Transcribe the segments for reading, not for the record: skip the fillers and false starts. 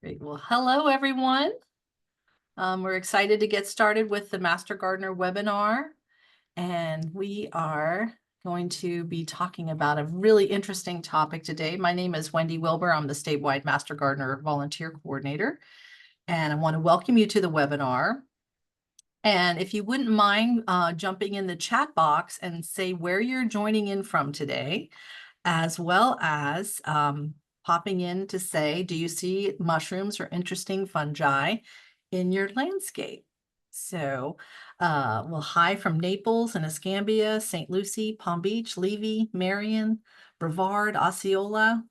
Great. Well, hello, everyone. We're excited to get started with the Master Gardener webinar, and we are going to be talking about a really interesting topic today. My name is Wendy Wilbur. I'm the statewide Master Gardener Volunteer Coordinator, and I want to welcome you to the webinar. And if you wouldn't mind jumping in the chat box and say where you're joining in from today, as well as popping in to say, do you see mushrooms or interesting fungi in your landscape? So, well, hi from Naples and Escambia, St. Lucie, Palm Beach, Levy, Marion, Brevard, Osceola,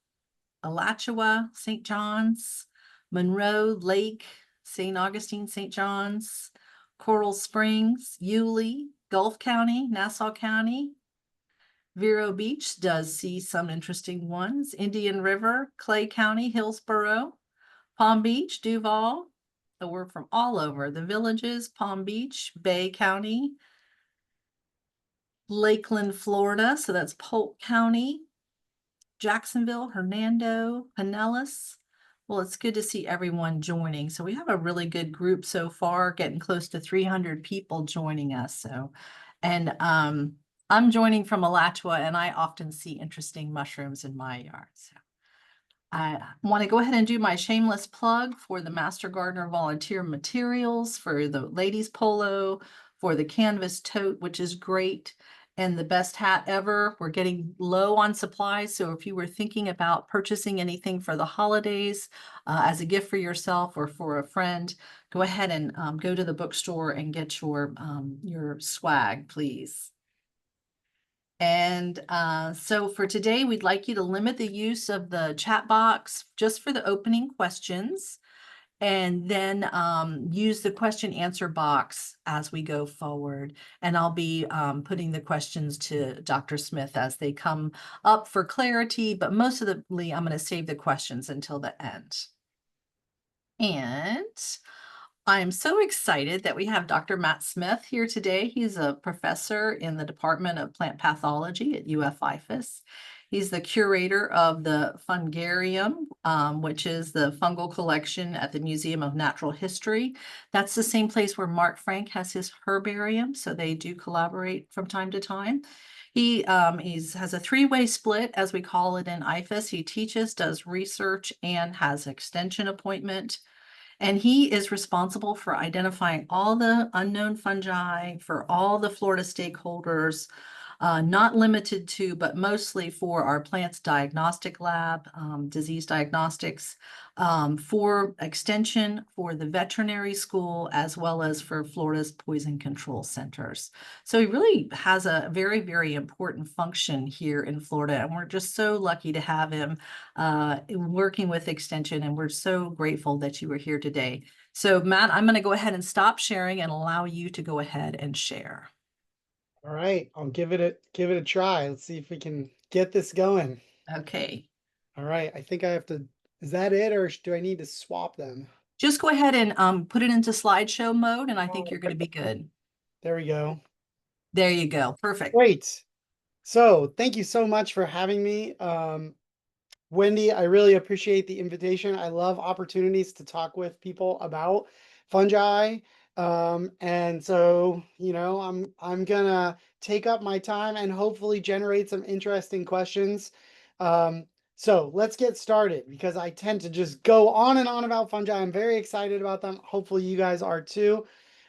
Alachua, St. John's, Monroe, Lake, St. Augustine, St. John's, Coral Springs, Yulee, Gulf County, Nassau County, Vero Beach does see some interesting ones. Indian River, Clay County, Hillsborough, Palm Beach, Duval. So we're from all over the villages, Palm Beach, Bay County, Lakeland, Florida. So that's Polk County, Jacksonville, Hernando, Pinellas. Well, it's good to see everyone joining. So we have a really good group so far, getting close to 300 people joining us. And I'm joining from Alachua, and I often see interesting mushrooms in my yard. So I want to go ahead and do my shameless plug for the Master Gardener volunteer materials, for the ladies polo, for the canvas tote, which is great, and the best hat ever. We're getting low on supplies, so if you were thinking about purchasing anything for the holidays as a gift for yourself or for a friend, go ahead and go to the bookstore and get your swag, please. And so for today, we'd like you to limit the use of the chat box just for the opening questions, and then use the question answer box as we go forward. And I'll be putting the questions to Dr. Smith as they come up for clarity, but mostly I'm going to save the questions until the end. And I'm so excited that we have Dr. Matt Smith here today. He's a professor in the Department of Plant Pathology at UF-IFAS. He's the curator of the Fungarium, which is the fungal collection at the Museum of Natural History. That's the same place where Mark Frank has his herbarium, so they do collaborate from time to time. He has a three-way split, as we call it in IFAS. He teaches, does research, and has extension appointment. And he is responsible for identifying all the unknown fungi for all the Florida stakeholders, not limited to, but mostly for our plants diagnostic lab, disease diagnostics, for extension, for the veterinary school, as well as for Florida's poison control centers. So he really has a very, very important function here in Florida, and we're just so lucky to have him working with extension, and we're so grateful that you were here today. So Matt, I'm going to go ahead and stop sharing and allow you to go ahead and share. All right, I'll give it a try. Let's see if we can get this going. Okay. All right, I think I have to, is that it, or do I need to swap them? Just go ahead and put it into slideshow mode, and I think you're going to be good. There we go. There you go. Perfect. Great. So thank you so much for having me. Wendy, I really appreciate the invitation. I love opportunities to talk with people about fungi. And so, I'm gonna take up my time and hopefully generate some interesting questions. So let's get started because I tend to just go on and on about fungi. I'm very excited about them. Hopefully you guys are too.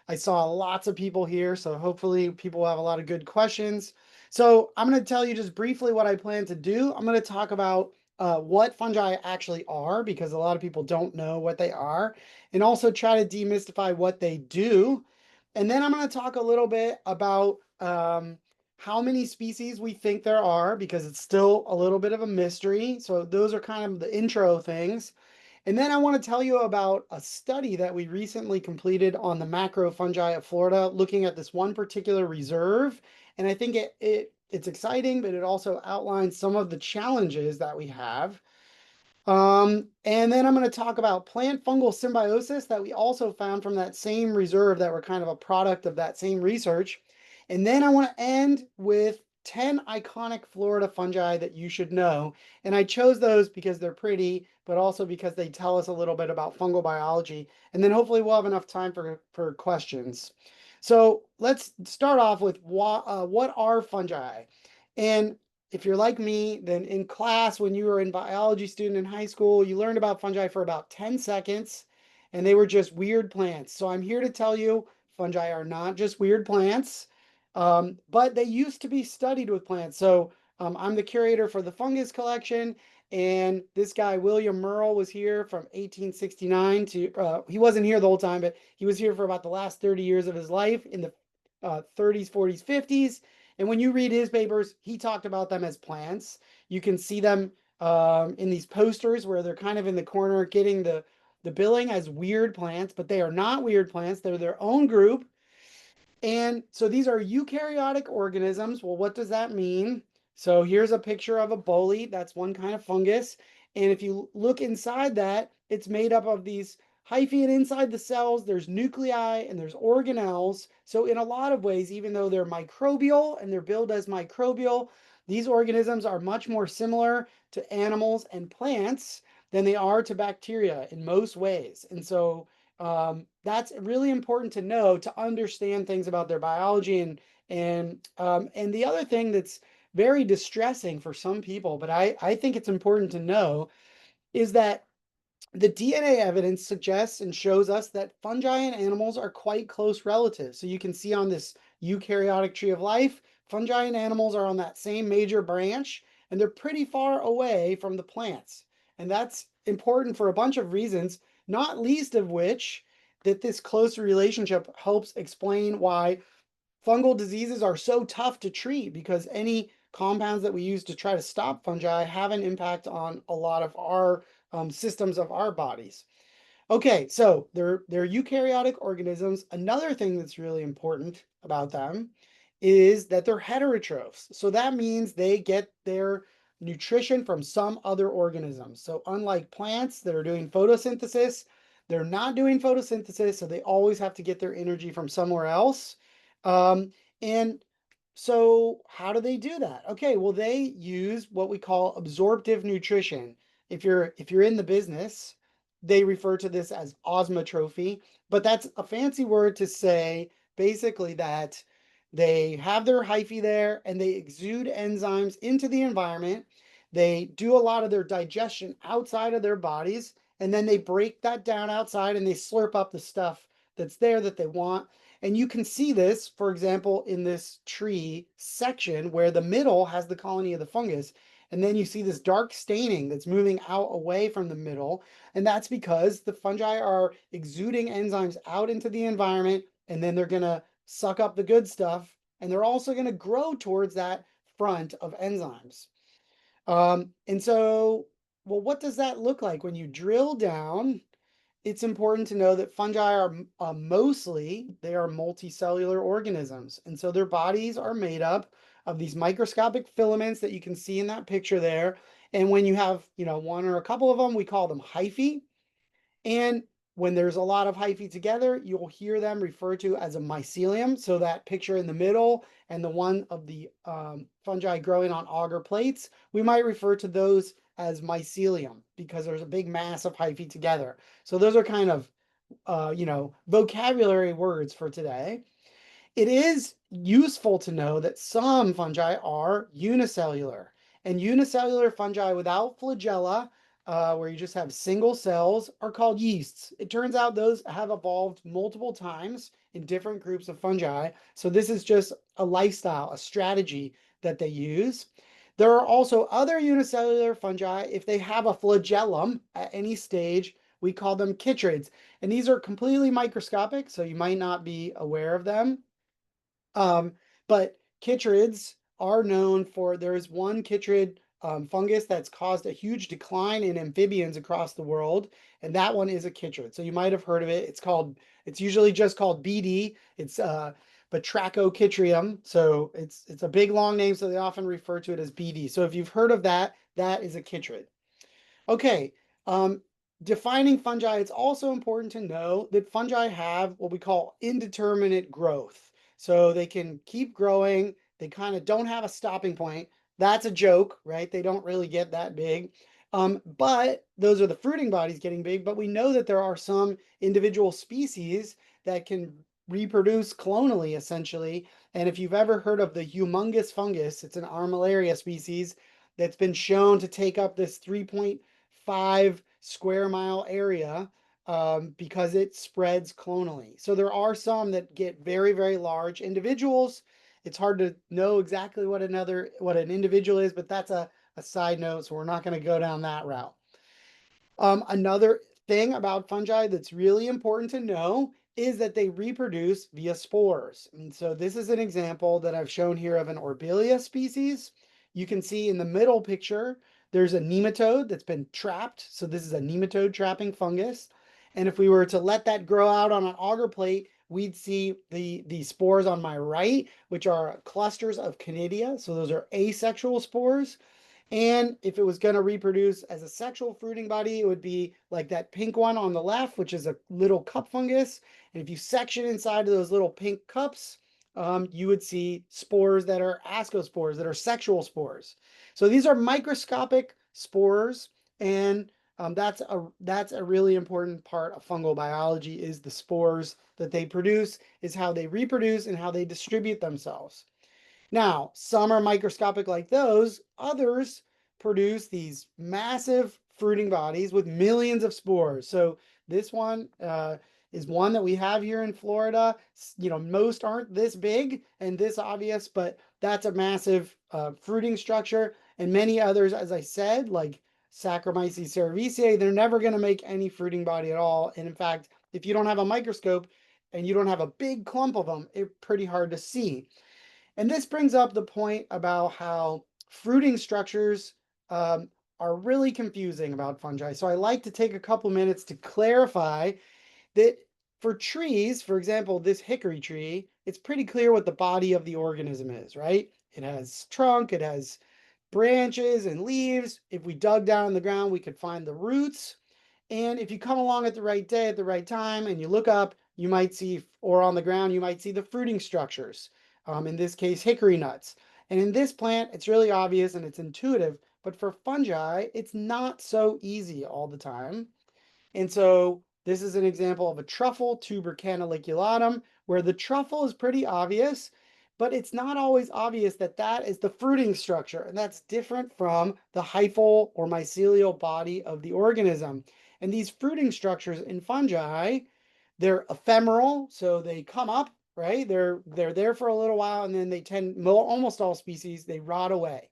I saw lots of people here, so hopefully people have a lot of good questions. So I'm going to tell you just briefly what I plan to do. I'm going to talk about what fungi actually are, because a lot of people don't know what they are, and also try to demystify what they do. And then I'm going to talk a little bit about how many species we think there are, because it's still a little bit of a mystery. So those are kind of the intro things. And then I want to tell you about a study that we recently completed on the macro fungi of Florida, looking at this one particular reserve. And I think it's exciting, but it also outlines some of the challenges that we have. And then I'm going to talk about plant fungal symbiosis that we also found from that same reserve that were kind of a product of that same research. And then I want to end with 10 iconic Florida fungi that you should know. And I chose those because they're pretty, but also because they tell us a little bit about fungal biology. And then hopefully we'll have enough time for questions. So let's start off with what are fungi? And if you're like me, then in class, when you were in biology student in high school, you learned about fungi for about 10 seconds, and they were just weird plants. So I'm here to tell you fungi are not just weird plants, but they used to be studied with plants. So I'm the curator for the fungus collection, and this guy, William Merle, was here from 1869 to, he wasn't here the whole time, but he was here for about the last 30 years of his life in the 30s, 40s, 50s. And when you read his papers, he talked about them as plants. You can see them in these posters where they're kind of in the corner getting the billing as weird plants, but they are not weird plants. They're their own group. And so these are eukaryotic organisms. Well, what does that mean? So here's a picture of a bolete. That's one kind of fungus. And if you look inside that, it's made up of these hyphae, and inside the cells, there's nuclei and there's organelles. So in a lot of ways, even though they're microbial and they're billed as microbial, these organisms are much more similar to animals and plants than they are to bacteria in most ways. And so that's really important to know to understand things about their biology. And the other thing that's very distressing for some people, but I think it's important to know, is that the DNA evidence suggests and shows us that fungi and animals are quite close relatives. So you can see on this eukaryotic tree of life, fungi and animals are on that same major branch, and they're pretty far away from the plants. And that's important for a bunch of reasons, not least of which that this close relationship helps explain why fungal diseases are so tough to treat, because any compounds that we use to try to stop fungi have an impact on a lot of our systems of our bodies. Okay, so they're eukaryotic organisms. Another thing that's really important about them is that they're heterotrophs. So that means they get their nutrition from some other organisms. So unlike plants that are doing photosynthesis, they're not doing photosynthesis, so they always have to get their energy from somewhere else. And so how do they do that? Okay, well, they use what we call absorptive nutrition. If you're in the business, they refer to this as osmotrophy, but that's a fancy word to say basically that they have their hyphae there and they exude enzymes into the environment. They do a lot of their digestion outside of their bodies, and then they break that down outside and they slurp up the stuff that's there that they want. And you can see this, for example, in this tree section where the middle has the colony of the fungus. And then you see this dark staining that's moving out away from the middle. And that's because the fungi are exuding enzymes out into the environment, and then they're going to suck up the good stuff. And they're also going to grow towards that front of enzymes. And so, well, what does that look like when you drill down? It's important to know that fungi are mostly, they are multicellular organisms. And so their bodies are made up of these microscopic filaments that you can see in that picture there. And when you have, one or a couple of them, we call them hyphae. And when there's a lot of hyphae together, you'll hear them referred to as a mycelium. So that picture in the middle and the one of the fungi growing on agar plates, we might refer to those as mycelium because there's a big mass of hyphae together. So those are kind of, vocabulary words for today. It is useful to know that some fungi are unicellular, and unicellular fungi without flagella, where you just have single cells, are called yeasts. It turns out those have evolved multiple times in different groups of fungi. So this is just a lifestyle, a strategy that they use. There are also other unicellular fungi. If they have a flagellum at any stage, we call them chytrids. And these are completely microscopic, so you might not be aware of them. But chytrids are known for, there's one chytrid fungus that's caused a huge decline in amphibians across the world, and that one is a chytrid. So you might have heard of it. It's usually just called BD. It's Batrachochytrium. So it's a big long name, so they often refer to it as BD. So if you've heard of that, that is a chytrid. Okay, defining fungi, it's also important to know that fungi have what we call indeterminate growth. So they can keep growing. They kind of don't have a stopping point. That's a joke, right? They don't really get that big. But those are the fruiting bodies getting big. But we know that there are some individual species that can reproduce clonally, essentially. And if you've ever heard of the humongous fungus, it's an armillaria species that's been shown to take up this 3.5 square mile area because it spreads clonally. So there are some that get very, very large individuals. It's hard to know exactly what an individual is, but that's a side note, so we're not going to go down that route. Another thing about fungi that's really important to know is that they reproduce via spores. And so this is an example that I've shown here of an Orbelia species. You can see in the middle picture, there's a nematode that's been trapped. So this is a nematode trapping fungus. And if we were to let that grow out on an agar plate, we'd see the spores on my right, which are clusters of conidia. So those are asexual spores. And if it was going to reproduce as a sexual fruiting body, it would be like that pink one on the left, which is a little cup fungus. And if you section inside of those little pink cups, you would see spores that are ascospores, that are sexual spores. So these are microscopic spores, and that's a really important part of fungal biology is the spores that they produce, is how they reproduce and how they distribute themselves. Now, some are microscopic like those, others produce these massive fruiting bodies with millions of spores. So this one is one that we have here in Florida. You know, most aren't this big and this obvious, but that's a massive fruiting structure. And many others, as I said, like Saccharomyces cerevisiae, they're never going to make any fruiting body at all. And in fact, if you don't have a microscope and you don't have a big clump of them, it's pretty hard to see. And this brings up the point about how fruiting structures are really confusing about fungi. So I like to take a couple minutes to clarify that for trees, for example, this hickory tree, it's pretty clear what the body of the organism is, right? It has trunk, it has branches and leaves. If we dug down in the ground, we could find the roots. And if you come along at the right day, at the right time, and you look up, you might see, or on the ground, you might see the fruiting structures. In this case, hickory nuts. And in this plant, it's really obvious and it's intuitive. But for fungi, it's not so easy all the time. And so this is an example of a truffle, Tuber canaliculatum, where the truffle is pretty obvious, but it's not always obvious that that is the fruiting structure. And that's different from the hyphal or mycelial body of the organism. And these fruiting structures in fungi, they're ephemeral, so they come up, right? They're there for a little while, and then they tend, almost all species, they rot away.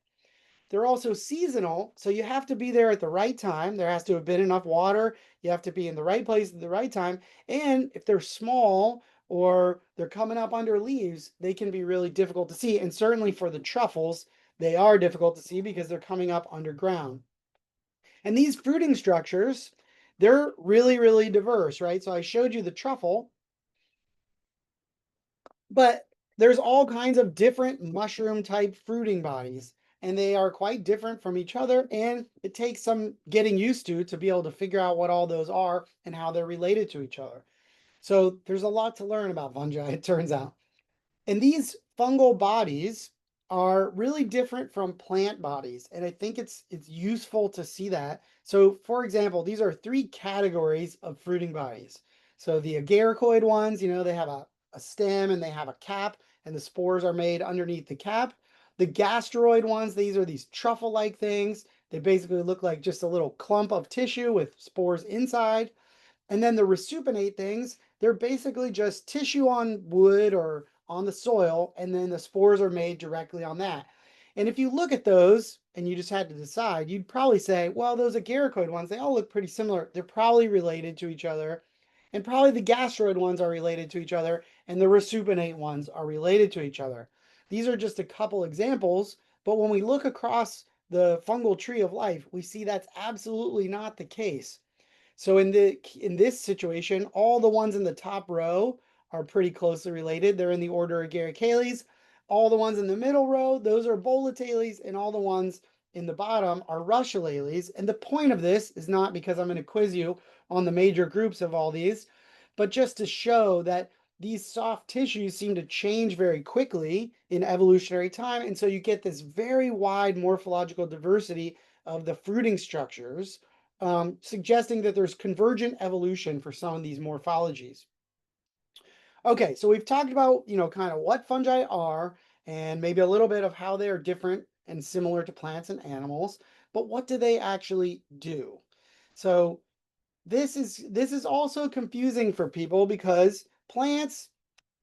They're also seasonal, so you have to be there at the right time. There has to have been enough water. You have to be in the right place at the right time. And if they're small or they're coming up under leaves, they can be really difficult to see. And certainly for the truffles, they are difficult to see because they're coming up underground. And these fruiting structures, they're really, really diverse, right? So I showed you the truffle, but there's all kinds of different mushroom type fruiting bodies, and they are quite different from each other. And it takes some getting used to be able to figure out what all those are and how they're related to each other. So there's a lot to learn about fungi, it turns out. And these fungal bodies are really different from plant bodies. And I think it's useful to see that. So for example, these are three categories of fruiting bodies. So the agaricoid ones, they have a stem and they have a cap, and the spores are made underneath the cap. The gastroid ones, these are these truffle-like things. They basically look like just a little clump of tissue with spores inside. And then the resupinate things, they're basically just tissue on wood or on the soil, and then the spores are made directly on that. And if you look at those and you just had to decide, you'd probably say, well, those agaricoid ones, they all look pretty similar. They're probably related to each other. And probably the gastroid ones are related to each other, and the resupinate ones are related to each other. These are just a couple examples, but when we look across the fungal tree of life, we see that's absolutely not the case. So in this situation, all the ones in the top row are pretty closely related. They're in the order Agaricales. All the ones in the middle row, those are Bolatales, and all the ones in the bottom are Russulales. And the point of this is not because I'm going to quiz you on the major groups of all these, but just to show that these soft tissues seem to change very quickly in evolutionary time. And so you get this very wide morphological diversity of the fruiting structures, suggesting that there's convergent evolution for some of these morphologies. Okay, so we've talked about, kind of what fungi are and maybe a little bit of how they are different and similar to plants and animals, but what do they actually do? So this is also confusing for people because plants,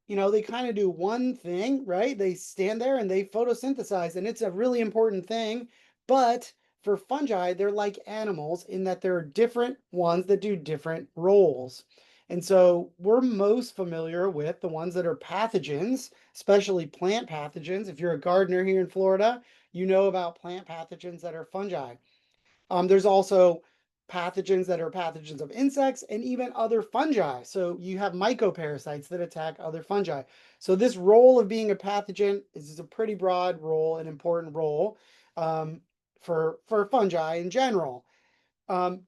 they kind of do one thing, right? They stand there and they photosynthesize, and it's a really important thing. But for fungi, they're like animals in that there are different ones that do different roles. And so we're most familiar with the ones that are pathogens, especially plant pathogens. If you're a gardener here in Florida, you know about plant pathogens that are fungi. There's also pathogens that are pathogens of insects and even other fungi. So you have mycoparasites that attack other fungi. So this role of being a pathogen is a pretty broad role, an important role um, for fungi in general. Um,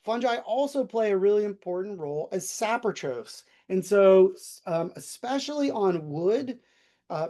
Fungi also play a really important role as saprotrophs. And so, especially on wood,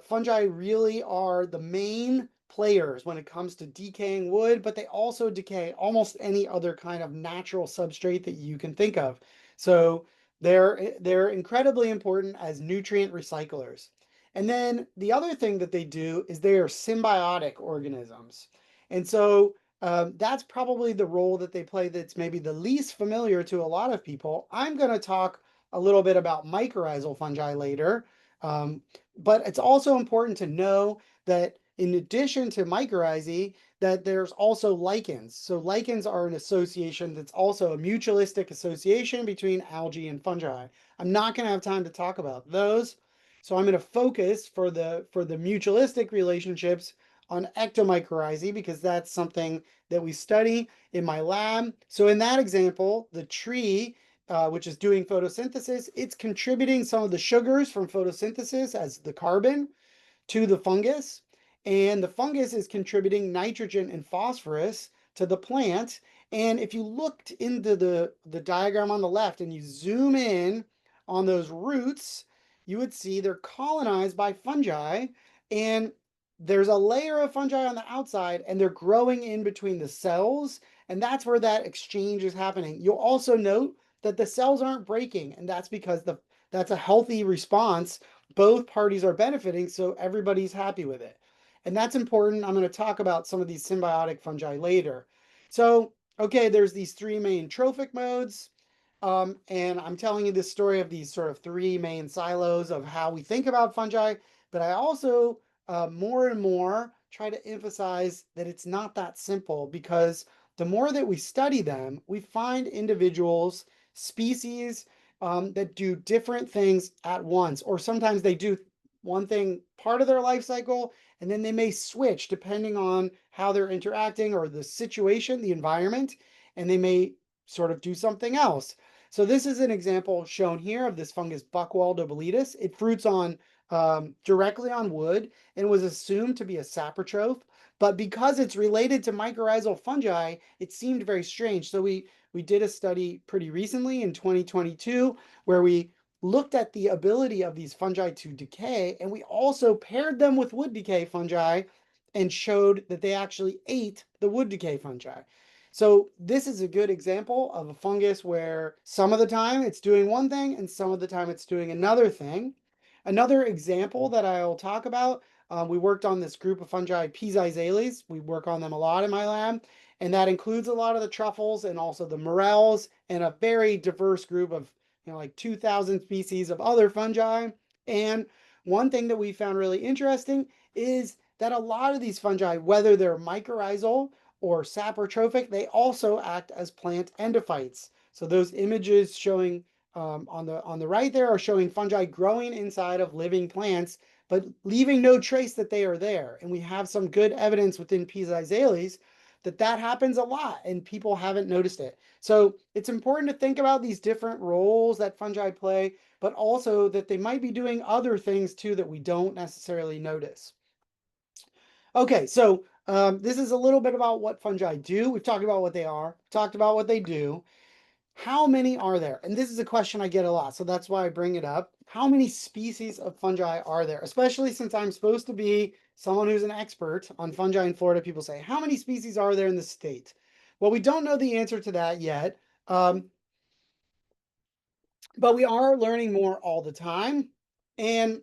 fungi really are the main players when it comes to decaying wood, but they also decay almost any other kind of natural substrate that you can think of. So they're incredibly important as nutrient recyclers. And then the other thing that they do is they are symbiotic organisms. And so that's probably the role that they play that's maybe the least familiar to a lot of people. I'm going to talk a little bit about mycorrhizal fungi later, um, but it's also important to know that in addition to mycorrhizae, that there's also lichens. So lichens are an association that's also a mutualistic association between algae and fungi. I'm not going to have time to talk about those, so I'm going to focus for the mutualistic relationships on ectomycorrhizae because that's something that we study in my lab. So in that example, the tree, which is doing photosynthesis, it's contributing some of the sugars from photosynthesis as the carbon to the fungus, and the fungus is contributing nitrogen and phosphorus to the plant. And if you looked into the diagram on the left and you zoom in on those roots, you would see they're colonized by fungi, and there's a layer of fungi on the outside, and they're growing in between the cells, and that's where that exchange is happening. You'll also note that the cells aren't breaking, and that's because that's a healthy response. Both parties are benefiting, so everybody's happy with it. And that's important. I'm going to talk about some of these symbiotic fungi later. So, okay, there's these three main trophic modes. And I'm telling you this story of these sort of three main silos of how we think about fungi. But I also, more and more, try to emphasize that it's not that simple because the more that we study them, we find individuals, species, that do different things at once, or sometimes they do one thing part of their life cycle, and then they may switch depending on how they're interacting or the situation, the environment, and they may sort of do something else. So this is an example shown here of this fungus Buckwalda boletus. It fruits on directly on wood and was assumed to be a saprotroph, but because it's related to mycorrhizal fungi, it seemed very strange. So we did a study pretty recently in 2022 where we looked at the ability of these fungi to decay, and we also paired them with wood decay fungi and showed that they actually ate the wood decay fungi. So this is a good example of a fungus where some of the time it's doing one thing and some of the time it's doing another thing. Another example that I'll talk about, we worked on this group of fungi, Pisizales. We work on them a lot in my lab, and that includes a lot of the truffles and also the morels and a very diverse group of like 2,000 species of other fungi. And one thing that we found really interesting is that a lot of these fungi, whether they're mycorrhizal or saprotrophic, they also act as plant endophytes. So those images showing on the right there are showing fungi growing inside of living plants, but leaving no trace that they are there. And we have some good evidence within Pisizales that that happens a lot and people haven't noticed it. So it's important to think about these different roles that fungi play, but also that they might be doing other things too that we don't necessarily notice. Okay, so this is a little bit about what fungi do. We've talked about what they are, talked about what they do. How many are there? And this is a question I get a lot, so that's why I bring it up. how many species of fungi are there? Especially since I'm supposed to be someone who's an expert on fungi in Florida, people say, how many species are there in the state? Well, we don't know the answer to that yet. Um, but we are learning more all the time. And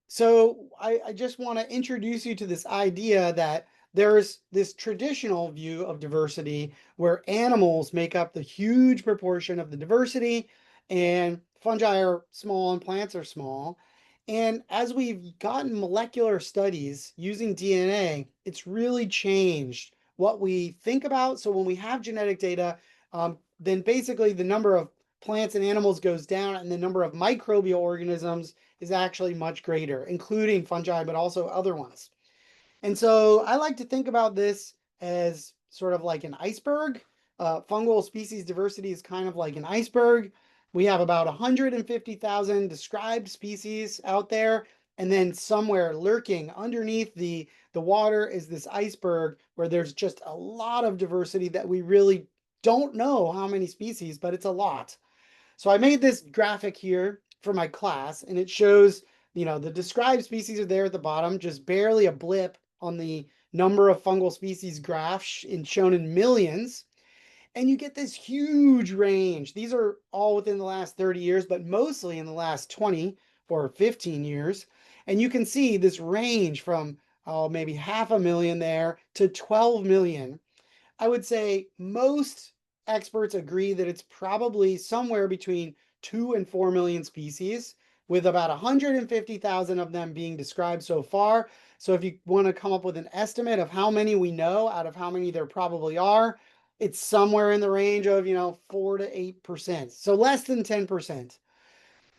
so I just want to introduce you to this idea that there's this traditional view of diversity where animals make up the huge proportion of the diversity and fungi are small and plants are small. And as we've gotten molecular studies using DNA, it's really changed what we think about. So when we have genetic data, then basically the number of plants and animals goes down and the number of microbial organisms is actually much greater, including fungi, but also other ones. And so I like to think about this as sort of like an iceberg. Fungal species diversity is kind of like an iceberg. We have about 150,000 described species out there. And then somewhere lurking underneath the water is this iceberg where there's just a lot of diversity that we really don't know how many species, but it's a lot. So I made this graphic here for my class, and it shows, the described species are there at the bottom, just barely a blip on the number of fungal species graph shown in millions. And you get this huge range. These are all within the last 30 years, but mostly in the last 20 or 15 years. And you can see this range from, maybe 500,000 there to 12 million. I would say most experts agree that it's probably somewhere between 2 and 4 million species, with about 150,000 of them being described so far. So if you want to come up with an estimate of how many we know out of how many there probably are, it's somewhere in the range of, 4 to 8%. So less than 10%.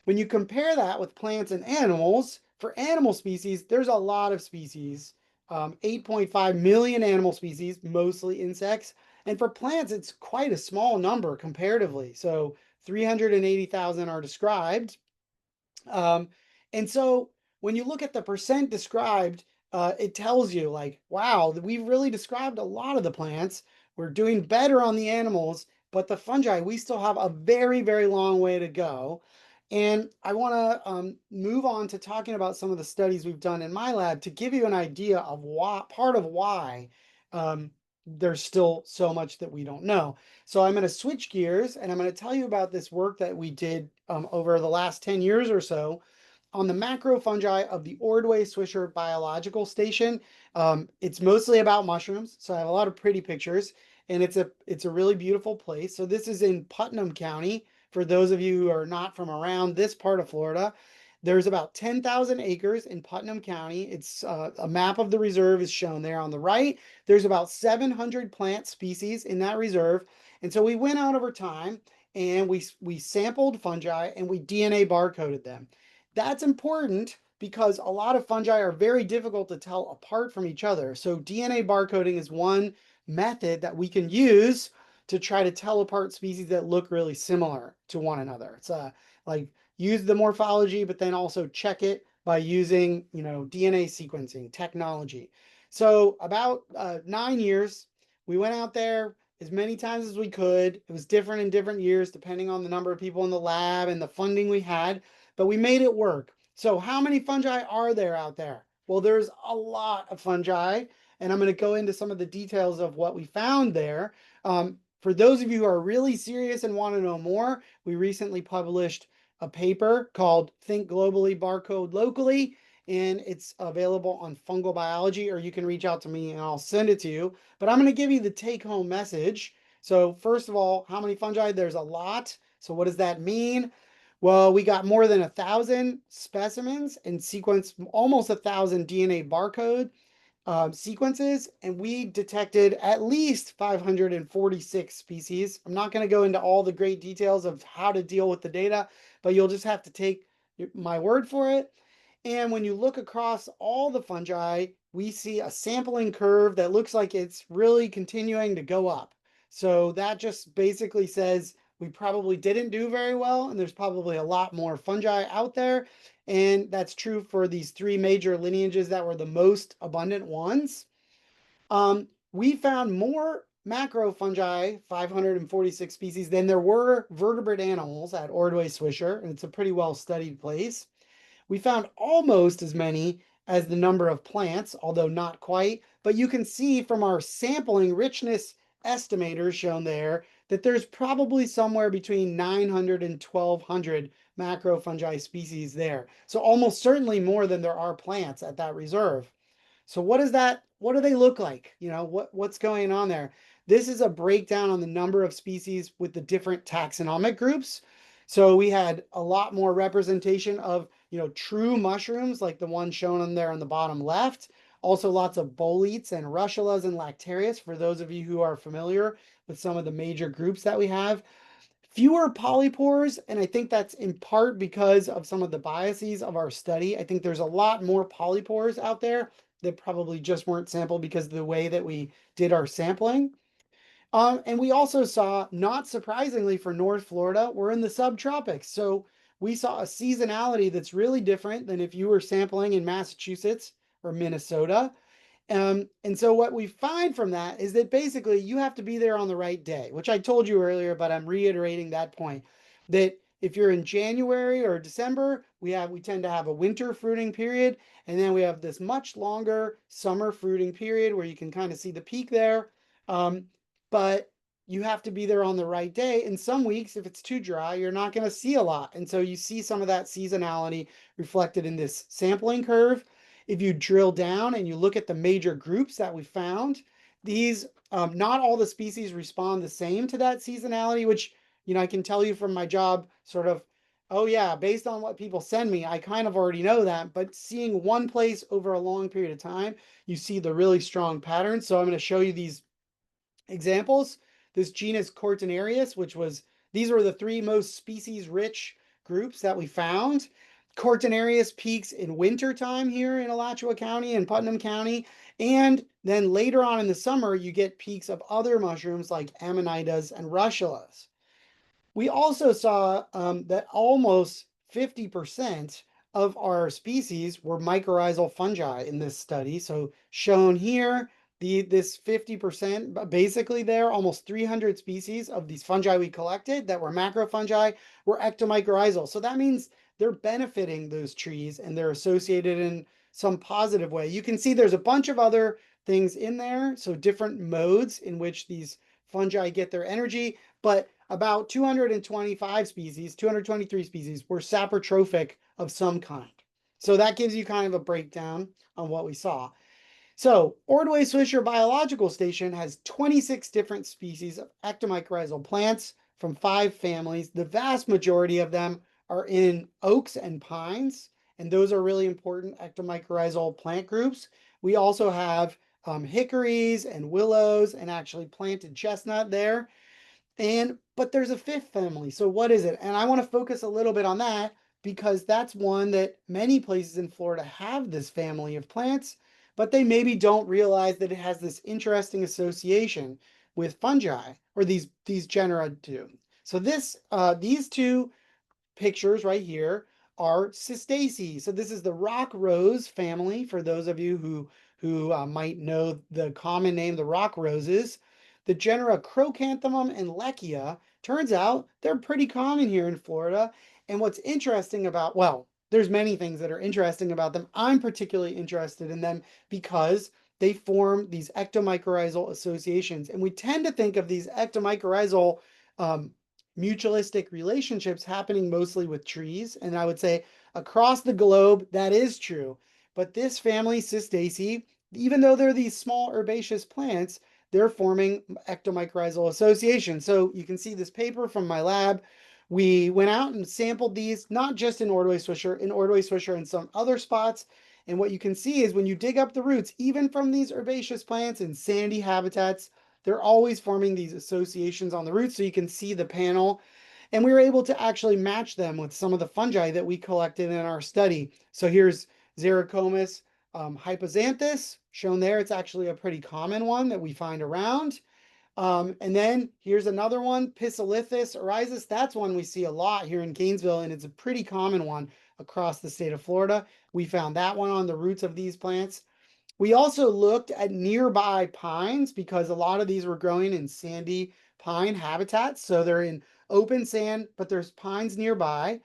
When you compare that with plants and animals, for animal species, there's a lot of species, 8.5 million animal species, mostly insects. And for plants, it's quite a small number comparatively. So 380,000 are described. Um, and so when you look at the percent described, it tells you like, wow, we've really described a lot of the plants. We're doing better on the animals, but the fungi, we still have a very, very long way to go. And I want to move on to talking about some of the studies we've done in my lab to give you an idea of why um, there's still so much that we don't know. So I'm going to switch gears and I'm going to tell you about this work that we did over the last 10 years or so on the macrofungi of the Ordway Swisher Biological Station. It's mostly about mushrooms, so I have a lot of pretty pictures, and it's a really beautiful place. So this is in Putnam County. For those of you who are not from around this part of Florida, there's about 10,000 acres in Putnam County. It's a map of the reserve is shown there on the right. There's about 700 plant species in that reserve. And so we went out over time and we sampled fungi and we DNA barcoded them. That's important because a lot of fungi are very difficult to tell apart from each other. So DNA barcoding is one method that we can use to try to tell apart species that look really similar to one another. It's like use the morphology, but then also check it by using, DNA sequencing technology. So about 9 years, we went out there as many times as we could. It was different in different years, depending on the number of people in the lab and the funding we had, but we made it work. So how many fungi are there out there? Well, there's a lot of fungi, and I'm going to go into some of the details of what we found there. For those of you who are really serious and want to know more, we recently published a paper called Think Globally, Barcode Locally, and it's available on Fungal Biology, or you can reach out to me and I'll send it to you. But I'm going to give you the take-home message. So first of all, how many fungi? There's a lot. So what does that mean? Well, we got more than 1,000 specimens and sequenced almost 1,000 DNA barcode sequences, and we detected at least 546 species. I'm not going to go into all the great details of how to deal with the data, but you'll just have to take my word for it. And when you look across all the fungi, we see a sampling curve that looks like it's really continuing to go up. So that just basically says we probably didn't do very well, and there's probably a lot more fungi out there. And that's true for these three major lineages that were the most abundant ones. We found more macrofungi, 546 species, than there were vertebrate animals at Ordway Swisher, and it's a pretty well studied place. We found almost as many as the number of plants, although not quite. But you can see from our sampling richness estimators shown there that there's probably somewhere between 900 and 1200 macrofungi species there. So almost certainly more than there are plants at that reserve. So what do they look like? What's going on there? This is a breakdown on the number of species with the different taxonomic groups. So we had a lot more representation of, true mushrooms like the one shown on there on the bottom left. Also lots of boletes and russulas and lactarius for those of you who are familiar with some of the major groups that we have. Fewer polypores, and I think that's in part because of some of the biases of our study. I think there's a lot more polypores out there that probably just weren't sampled because of the way that we did our sampling. And we also saw, not surprisingly for North Florida, we're in the subtropics. So we saw a seasonality that's really different than if you were sampling in Massachusetts or Minnesota. And so what we find from that is that basically you have to be there on the right day, which I told you earlier, but I'm reiterating that point, that if you're in January or December, we tend to have a winter fruiting period, and then we have this much longer summer fruiting period where you can kind of see the peak there. But you have to be there on the right day. In some weeks, if it's too dry, you're not going to see a lot. And so you see some of that seasonality reflected in this sampling curve. If you drill down and you look at the major groups that we found, these not all the species respond the same to that seasonality, which I can tell you from my job, sort of, oh yeah, based on what people send me, I kind of already know that. But seeing one place over a long period of time, you see the really strong patterns. So I'm going to show you these examples. This genus Cortinarius, these were the three most species rich groups that we found. Cortinarius peaks in wintertime here in Alachua County and Putnam County. And then later on in the summer, you get peaks of other mushrooms like amanitas and russulas. We also saw that almost 50% of our species were mycorrhizal fungi in this study. So shown here, this 50%, basically there, almost 300 species of these fungi we collected that were macrofungi were ectomycorrhizal. So that means they're benefiting those trees and they're associated in some positive way. You can see there's a bunch of other things in there. So different modes in which these fungi get their energy, but about 225 species, 223 species were saprotrophic of some kind. So that gives you kind of a breakdown on what we saw. So Ordway-Swisher Biological Station has 26 different species of ectomycorrhizal plants from 5 families. The vast majority of them are in oaks and pines, and those are really important ectomycorrhizal plant groups. We also have hickories and willows and actually planted chestnut there. But there's a 5th family. So what is it? And I want to focus a little bit on that because that's one that many places in Florida have this family of plants, but they maybe don't realize that it has this interesting association with fungi, or these genera do. So these two pictures right here are Cistaceae. So this is the rock rose family for those of you who might know the common name, the rock roses. The genera Crocanthemum and Lechia, turns out they're pretty common here in Florida. And what's interesting about, well, there's many things that are interesting about them. I'm particularly interested in them because they form these ectomycorrhizal associations. And we tend to think of these ectomycorrhizal mutualistic relationships happening mostly with trees. And I would say across the globe, that is true. But this family, Cistaceae, even though they're these small herbaceous plants, they're forming ectomycorrhizal associations. So you can see this paper from my lab. We went out and sampled these, not just in Ordway-Swisher and some other spots. And what you can see is when you dig up the roots, even from these herbaceous plants in sandy habitats, they're always forming these associations on the roots. So you can see the panel. And we were able to actually match them with some of the fungi that we collected in our study. So here's Xericomus hypoxanthus shown there. It's actually a pretty common one that we find around. And then here's another one, Pisolithus oryzus. That's one we see a lot here in Gainesville, and it's a pretty common one across the state of Florida. We found that one on the roots of these plants. We also looked at nearby pines because a lot of these were growing in sandy pine habitats. So they're in open sand, but there's pines nearby.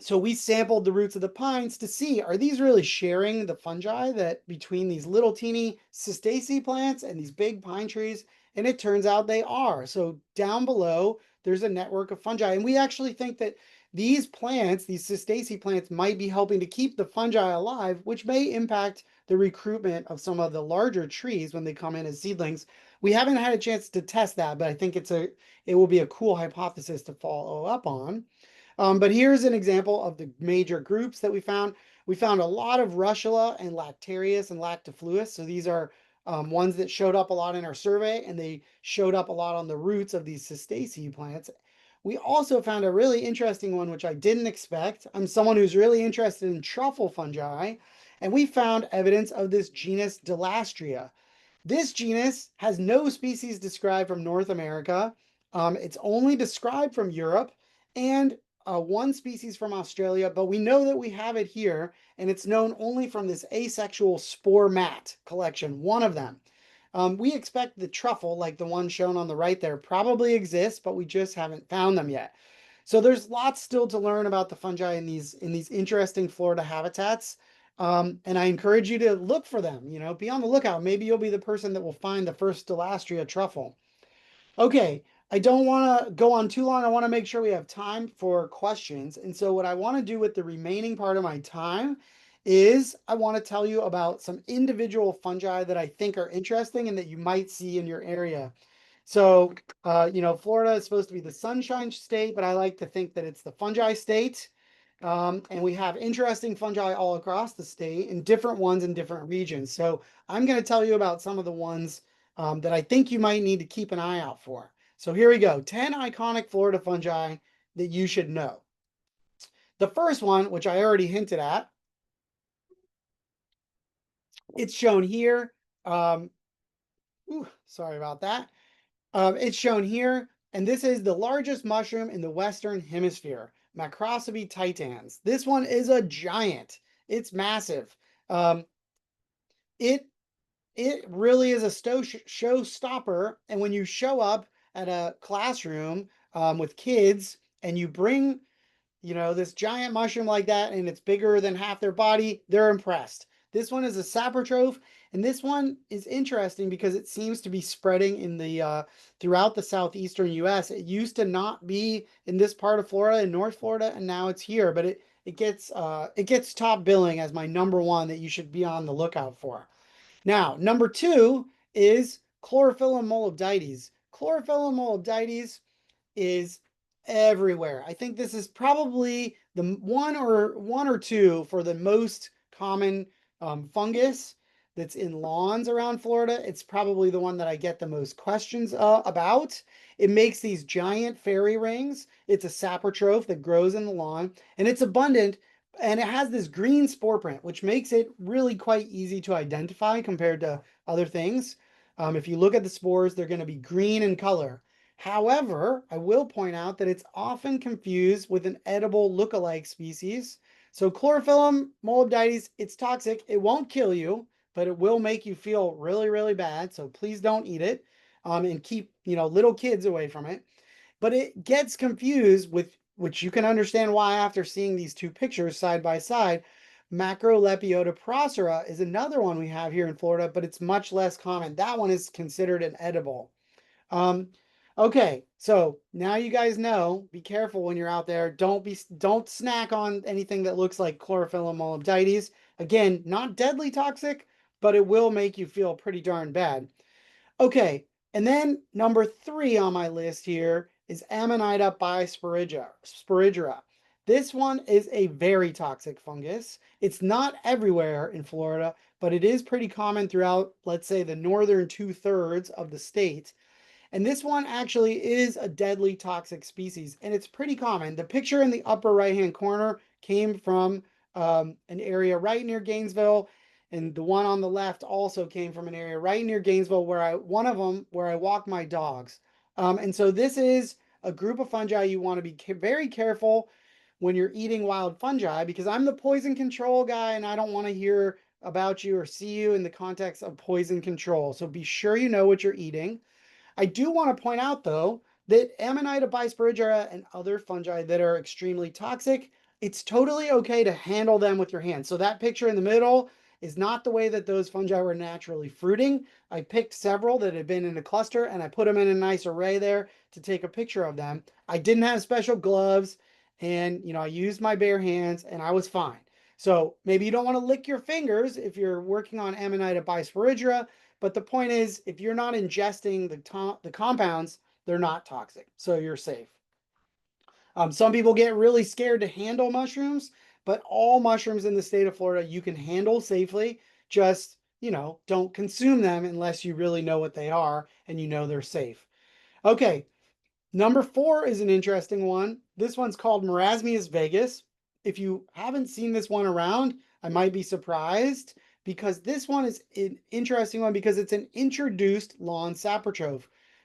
So we sampled the roots of the pines to see, are these really sharing the fungi that between these little teeny cistaceae plants and these big pine trees? And it turns out they are. So down below, there's a network of fungi. And we actually think that these plants, these cistaceae plants, might be helping to keep the fungi alive, which may impact the recruitment of some of the larger trees when they come in as seedlings. We haven't had a chance to test that, but I think it will be a cool hypothesis to follow up on. But here's an example of the major groups that we found. We found a lot of Russula and Lactarius and Lactifluus. So these are ones that showed up a lot in our survey, and they showed up a lot on the roots of these Cistaceae plants. We also found a really interesting one, which I didn't expect. I'm someone who's really interested in truffle fungi, and we found evidence of this genus Delastria. This genus has no species described from North America. It's only described from Europe and one species from Australia, but we know that we have it here, and it's known only from this asexual spore mat collection, one of them. We expect the truffle, like the one shown on the right there, probably exists, but we just haven't found them yet. So there's lots still to learn about the fungi in these interesting Florida habitats. And I encourage you to look for them, be on the lookout. Maybe you'll be the person that will find the first Delastria truffle. Okay, I don't want to go on too long. I want to make sure we have time for questions. And so what I want to do with the remaining part of my time is I want to tell you about some individual fungi that I think are interesting and that you might see in your area. So, Florida is supposed to be the sunshine state, but I like to think that it's the fungi state. And we have interesting fungi all across the state and different ones in different regions. So I'm going to tell you about some of the ones that I think you might need to keep an eye out for. So here we go, 10 iconic Florida fungi that you should know. The first one, which I already hinted at, it's shown here. Sorry about that. It's shown here, and this is the largest mushroom in the Western Hemisphere, Macrosby titans. This one is a giant. It's massive. Um, it it really is a showstopper. And when you show up at a classroom with kids and you bring this giant mushroom like that, and it's bigger than half their body, they're impressed. This one is a saprotroph, and this one is interesting because it seems to be spreading in the throughout the southeastern U.S. It used to not be in this part of Florida, in North Florida, and now it's here. But it gets top billing as my number one that you should be on the lookout for. Now, number two is Chlorophyllum molybdites. Chlorophyllum molybdites is everywhere. I think this is probably the one or two for the most common fungus that's in lawns around Florida. It's probably the one that I get the most questions about. It makes these giant fairy rings. It's a saprotroph that grows in the lawn, and it's abundant. And it has this green spore print, which makes it really quite easy to identify compared to other things. If you look at the spores, they're going to be green in color. However, I will point out that it's often confused with an edible look-alike species. So Chlorophyllum molybdites, it's toxic. It won't kill you, but it will make you feel really, really bad. So please don't eat it, and keep, little kids away from it. But it gets confused with, which you can understand why after seeing these two pictures side by side. Macrolepiota procera is another one we have here in Florida, but it's much less common. That one is considered an edible. Um, okay, so now you guys know, be careful when you're out there. Don't snack on anything that looks like Chlorophyllum molybdites. Again, not deadly toxic, but it will make you feel pretty darn bad. Okay, and then number three on my list here is Amanita bisporidgera. This one is a very toxic fungus. It's not everywhere in Florida, but it is pretty common throughout, let's say, the northern 2/3 of the state. And this one actually is a deadly toxic species, and it's pretty common. The picture in the upper right-hand corner came from an area right near Gainesville, and the one on the left also came from an area right near Gainesville one of them where I walk my dogs. And so this is a group of fungi you want to be very careful when you're eating wild fungi, because I'm the poison control guy and I don't want to hear about you or see you in the context of poison control. So be sure you know what you're eating. I do want to point out, though, that Amanita bisporidgera and other fungi that are extremely toxic it's totally okay to handle them with your hands. So that picture in the middle is not the way that those fungi were naturally fruiting. I picked several that had been in a cluster and I put them in a nice array there to take a picture of them. I didn't have special gloves and I used my bare hands and I was fine. So maybe you don't want to lick your fingers if you're working on Amanita bisporidra, but the point is if you're not ingesting the compounds, they're not toxic. So you're safe. Some people get really scared to handle mushrooms, but all mushrooms in the state of Florida you can handle safely. Just, don't consume them unless you really know what they are and they're safe. Okay, number 4 is an interesting one. This one's called Marasmius vegas. If you haven't seen this one around, I might be surprised because this one is an interesting one because it's an introduced lawn saprotroph.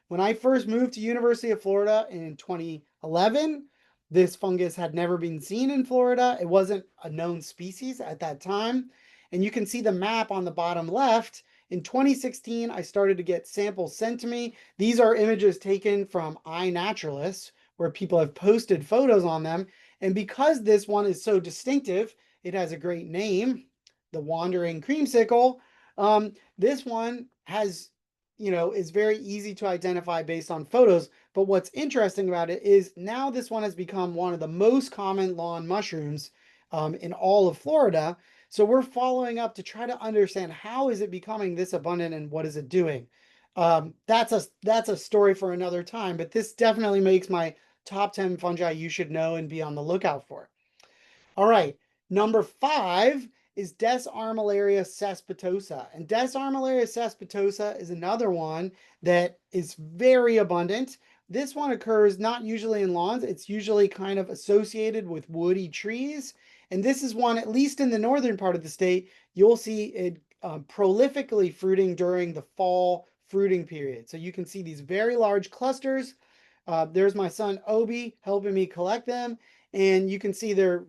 When I first moved to University of Florida in 2011, this fungus had never been seen in Florida. It wasn't a known species at that time. And you can see the map on the bottom left. In 2016, I started to get samples sent to me. These are images taken from iNaturalist, where people have posted photos on them. And because this one is so distinctive, it has a great name, the Wandering Creamsicle. This one is very easy to identify based on photos. But what's interesting about it is now this one has become one of the most common lawn mushrooms in all of Florida. So we're following up to try to understand how is it becoming this abundant and what is it doing. That's a story for another time, but this definitely makes my top 10 fungi you should know and be on the lookout for. All right, number 5 is Des armillaria cespitosa. And Des armillaria cespitosa is another one that is very abundant. This one occurs not usually in lawns. It's usually kind of associated with woody trees. And this is one, at least in the northern part of the state, you'll see it prolifically fruiting during the fall fruiting period. So you can see these very large clusters. There's my son Obi helping me collect them. And you can see they're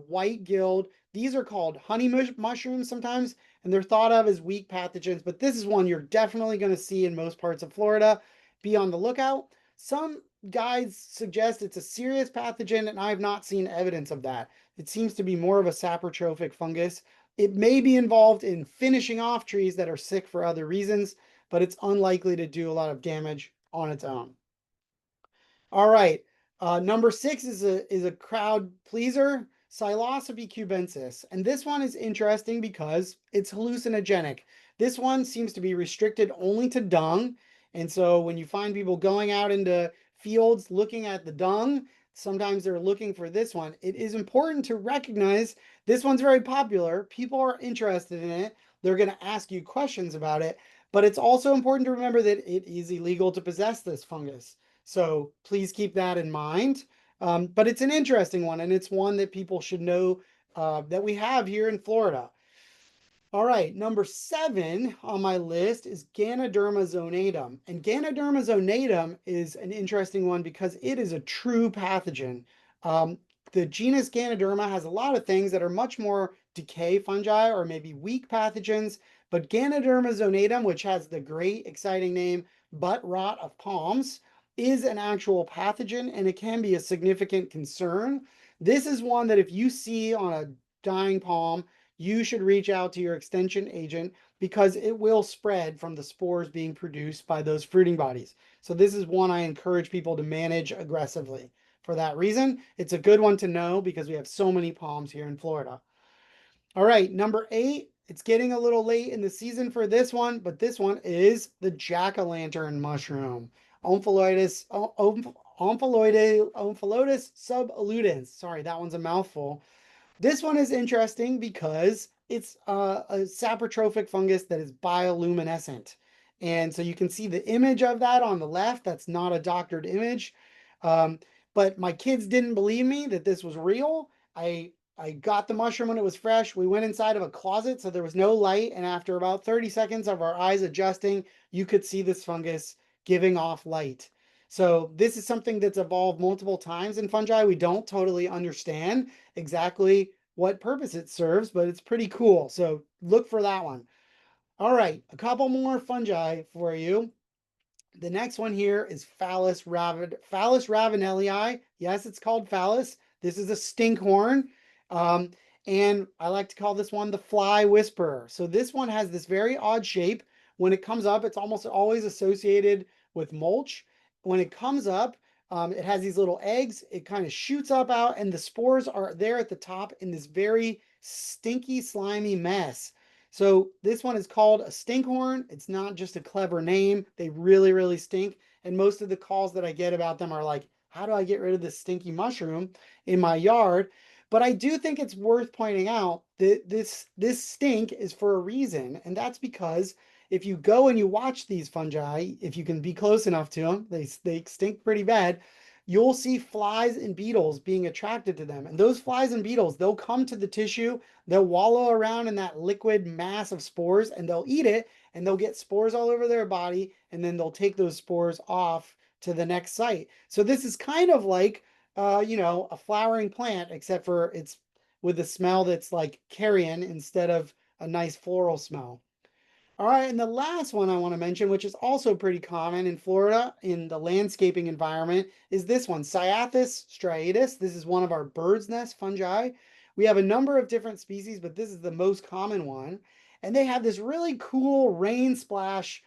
white gilled. These are called honey mushrooms sometimes, and they're thought of as weak pathogens, but this is one you're definitely going to see in most parts of Florida. Be on the lookout. Some guides suggest it's a serious pathogen, and I have not seen evidence of that. It seems to be more of a saprotrophic fungus. It may be involved in finishing off trees that are sick for other reasons, but it's unlikely to do a lot of damage on its own. All right. Number 6 is a crowd pleaser, Psilocybe cubensis. And this one is interesting because it's hallucinogenic. This one seems to be restricted only to dung. And so when you find people going out into fields looking at the dung, sometimes they're looking for this one. It is important to recognize this one's very popular. People are interested in it. They're going to ask you questions about it. But it's also important to remember that it is illegal to possess this fungus. So please keep that in mind. But it's an interesting one, and it's one that people should know that we have here in Florida. All right, number 7 on my list is Ganoderma zonatum. And Ganoderma zonatum is an interesting one because it is a true pathogen. The genus Ganoderma has a lot of things that are much more decay fungi or maybe weak pathogens, but Ganoderma zonatum, which has the great exciting name butt rot of palms, is an actual pathogen and it can be a significant concern. This is one that if you see on a dying palm, you should reach out to your extension agent because it will spread from the spores being produced by those fruiting bodies. So this is one I encourage people to manage aggressively. For that reason, it's a good one to know because we have so many palms here in Florida. All right, number 8, it's getting a little late in the season for this one, but this one is the jack-o'-lantern mushroom. Omphalioides subaludens. Sorry, that one's a mouthful. This one is interesting because it's a saprotrophic fungus that is bioluminescent. And so you can see the image of that on the left. That's not a doctored image. Um, but my kids didn't believe me that this was real. I got the mushroom when it was fresh. We went inside of a closet, so there was no light. And after about 30 seconds of our eyes adjusting, you could see this fungus giving off light. So this is something that's evolved multiple times in fungi. We don't totally understand exactly what purpose it serves, but it's pretty cool. So look for that one. All right, a couple more fungi for you. The next one here is Phallus ravenellii. Yes, it's called phallus. This is a stinkhorn. Um, and I like to call this one the fly whisperer. So this one has this very odd shape. When it comes up, it's almost always associated with mulch. When it comes up, it has these little eggs. It kind of shoots up out, and the spores are there at the top in this very stinky, slimy mess. So this one is called a stinkhorn. It's not just a clever name. They really, really stink. And most of the calls that I get about them are like, how do I get rid of this stinky mushroom in my yard? But I do think it's worth pointing out that this stink is for a reason, and that's because if you go and you watch these fungi, if you can be close enough to them, they stink pretty bad. You'll see flies and beetles being attracted to them. And those flies and beetles, they'll come to the tissue, they'll wallow around in that liquid mass of spores, and they'll eat it, and they'll get spores all over their body, and then they'll take those spores off to the next site. So this is kind of like a flowering plant, except for it's with a smell that's like carrion instead of a nice floral smell. All right, and the last one I want to mention, which is also pretty common in Florida in the landscaping environment, is this one, Cyathus striatus. This is one of our bird's nest fungi. We have a number of different species, but this is the most common one. And they have this really cool rain splash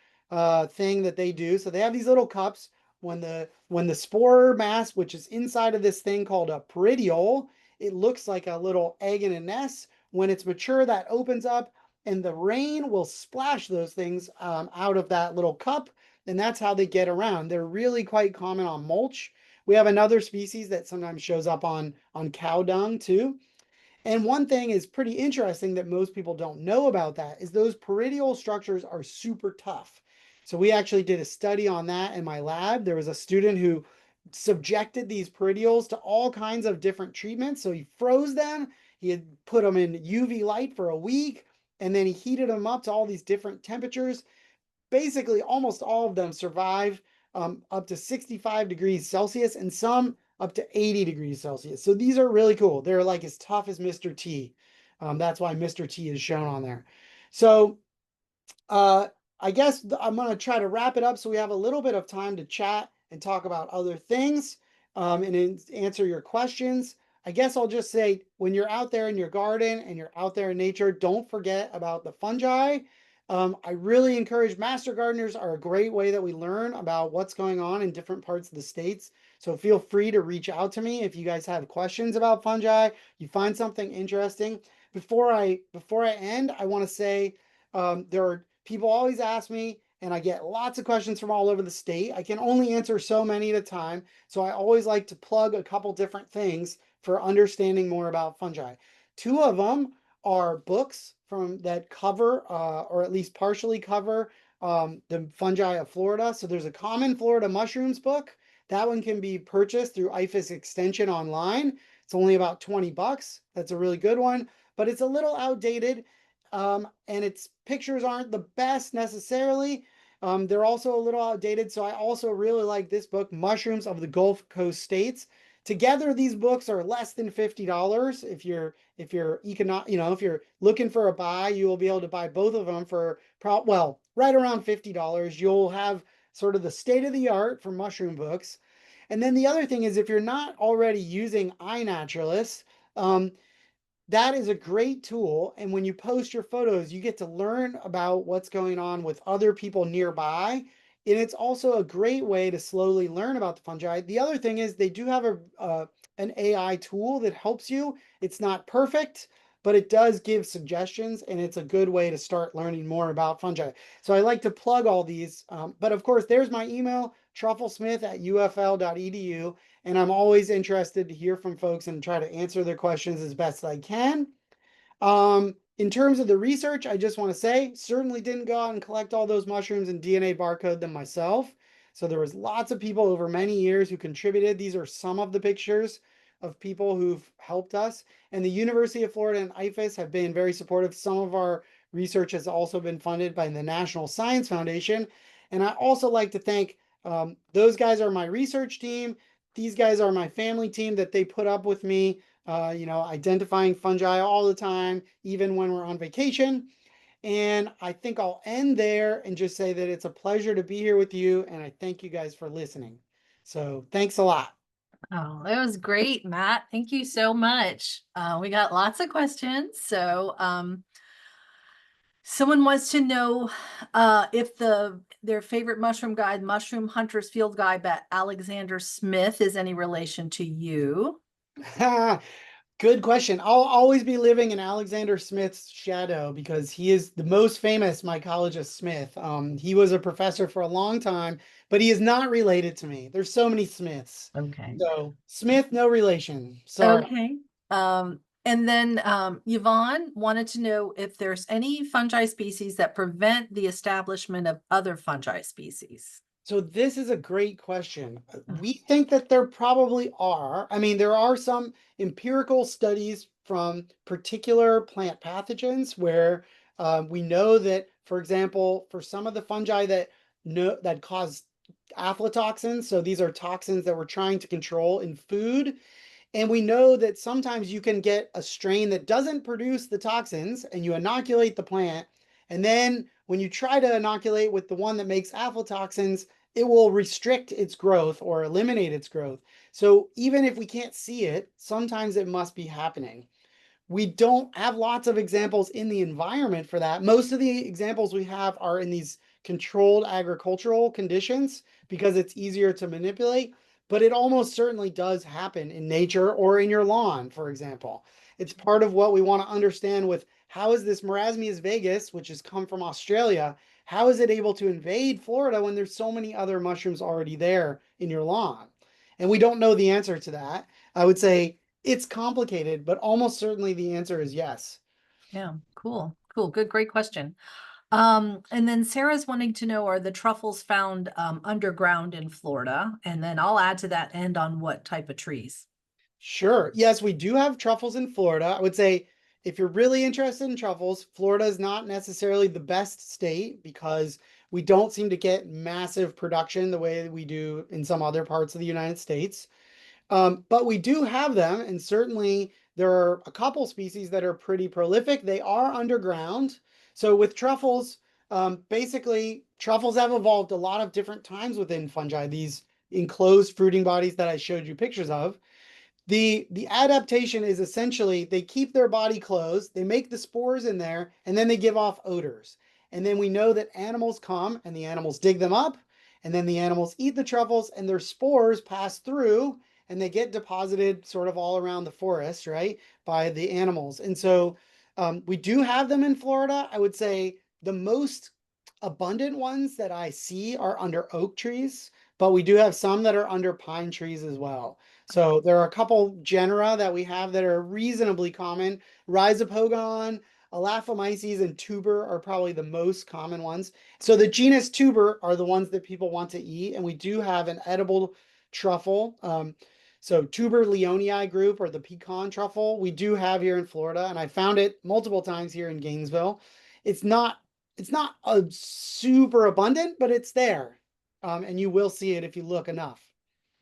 thing that they do. So they have these little cups. When the spore mass, which is inside of this thing called a peridiole, it looks like a little egg in a nest. When it's mature, that opens up and the rain will splash those things out of that little cup, and that's how they get around. They're really quite common on mulch. We have another species that sometimes shows up on cow dung too. And one thing is pretty interesting that most people don't know about that is those peridial structures are super tough. So we actually did a study on that in my lab. There was a student who subjected these peridials to all kinds of different treatments. So he froze them, he had put them in UV light for a week, and then he heated them up to all these different temperatures. Basically, almost all of them survive up to 65 degrees Celsius and some up to 80 degrees Celsius. So these are really cool. They're like as tough as Mr. T. That's why Mr. T is shown on there. So uh, I guess I'm going to try to wrap it up so we have a little bit of time to chat and talk about other things and answer your questions. I guess I'll just say when you're out there in your garden and you're out there in nature, don't forget about the fungi. I really encourage master gardeners are a great way that we learn about what's going on in different parts of the states. So feel free to reach out to me if you guys have questions about fungi, you find something interesting. Before I end, I want to say there are people always ask me, and I get lots of questions from all over the state. I can only answer so many at a time, so I always like to plug a couple different things for understanding more about fungi. Two of them are books from that cover, or at least partially cover, the fungi of Florida. So there's a common Florida mushrooms book. That one can be purchased through IFAS Extension online. It's only about 20 bucks. That's a really good one, but it's a little outdated and its pictures aren't the best necessarily. They're also a little outdated. So I also really like this book, Mushrooms of the Gulf Coast States. Together, these books are less than $50. If you're looking for a buy, you will be able to buy both of them for right around $50. You'll have sort of the state of the art for mushroom books. And then the other thing is if you're not already using iNaturalist, um, that is a great tool. And when you post your photos, you get to learn about what's going on with other people nearby. And it's also a great way to slowly learn about the fungi. The other thing is they do have an AI tool that helps you. It's not perfect, but it does give suggestions, and it's a good way to start learning more about fungi. So I like to plug all these. But of course, there's my email, trufflesmith@ufl.edu. And I'm always interested to hear from folks and try to answer their questions as best I can. In terms of the research, I just want to say, certainly didn't go out and collect all those mushrooms and DNA barcode them myself. So there was lots of people over many years who contributed. These are some of the pictures of people who've helped us. And the University of Florida and IFAS have been very supportive. Some of our research has also been funded by the National Science Foundation. And I also like to thank those guys are my research team. These guys are my family team that they put up with me identifying fungi all the time, even when we're on vacation. And I think I'll end there and just say that it's a pleasure to be here with you. And I thank you guys for listening. So thanks a lot. Oh, it was great, Matt. Thank you so much. We got lots of questions. Someone wants to know if their favorite mushroom guide, Mushroom Hunter's Field Guide by Alexander Smith, is any relation to you. Good question. I'll always be living in Alexander Smith's shadow because he is the most famous mycologist Smith. He was a professor for a long time, but he is not related to me. There's so many Smiths. Okay. So Smith, no relation. Sorry. Okay. And then Yvonne wanted to know if there's any fungi species that prevent the establishment of other fungi species. So this is a great question. We think that there probably are. I mean, there are some empirical studies from particular plant pathogens where we know that, for example, for some of the fungi that cause aflatoxins, so these are toxins that we're trying to control in food, and we know that sometimes you can get a strain that doesn't produce the toxins and you inoculate the plant. And then when you try to inoculate with the one that makes aflatoxins, it will restrict its growth or eliminate its growth. So even if we can't see it, sometimes it must be happening. We don't have lots of examples in the environment for that. Most of the examples we have are in these controlled agricultural conditions because it's easier to manipulate, but it almost certainly does happen in nature or in your lawn, for example. It's part of what we want to understand with how is this Marasmius vagus, which has come from Australia, how is it able to invade Florida when there's so many other mushrooms already there in your lawn? And we don't know the answer to that. I would say it's complicated, but almost certainly the answer is yes. Yeah, cool, cool, good, great question. And then Sarah's wanting to know, are the truffles found underground in Florida? And then I'll add to that and on what type of trees. Sure. Yes, we do have truffles in Florida. I would say if you're really interested in truffles, Florida is not necessarily the best state because we don't seem to get massive production the way we do in some other parts of the United States. But we do have them, and certainly there are a couple species that are pretty prolific. They are underground. So with truffles, basically truffles have evolved a lot of different times within fungi, these enclosed fruiting bodies that I showed you pictures of. The adaptation is essentially they keep their body closed, they make the spores in there, and then they give off odors. And then we know that animals come and the animals dig them up, and then the animals eat the truffles, and their spores pass through and they get deposited sort of all around the forest, right, by the animals. And so we do have them in Florida. I would say the most abundant ones that I see are under oak trees, but we do have some that are under pine trees as well. So there are a couple genera that we have that are reasonably common. Rhizopogon, Elaphomyces, and tuber are probably the most common ones. So the genus tuber are the ones that people want to eat, and we do have an edible truffle. So tuber leonii group or the pecan truffle we do have here in Florida, and I found it multiple times here in Gainesville. It's not it's not a super abundant, but it's there, and you will see it if you look enough.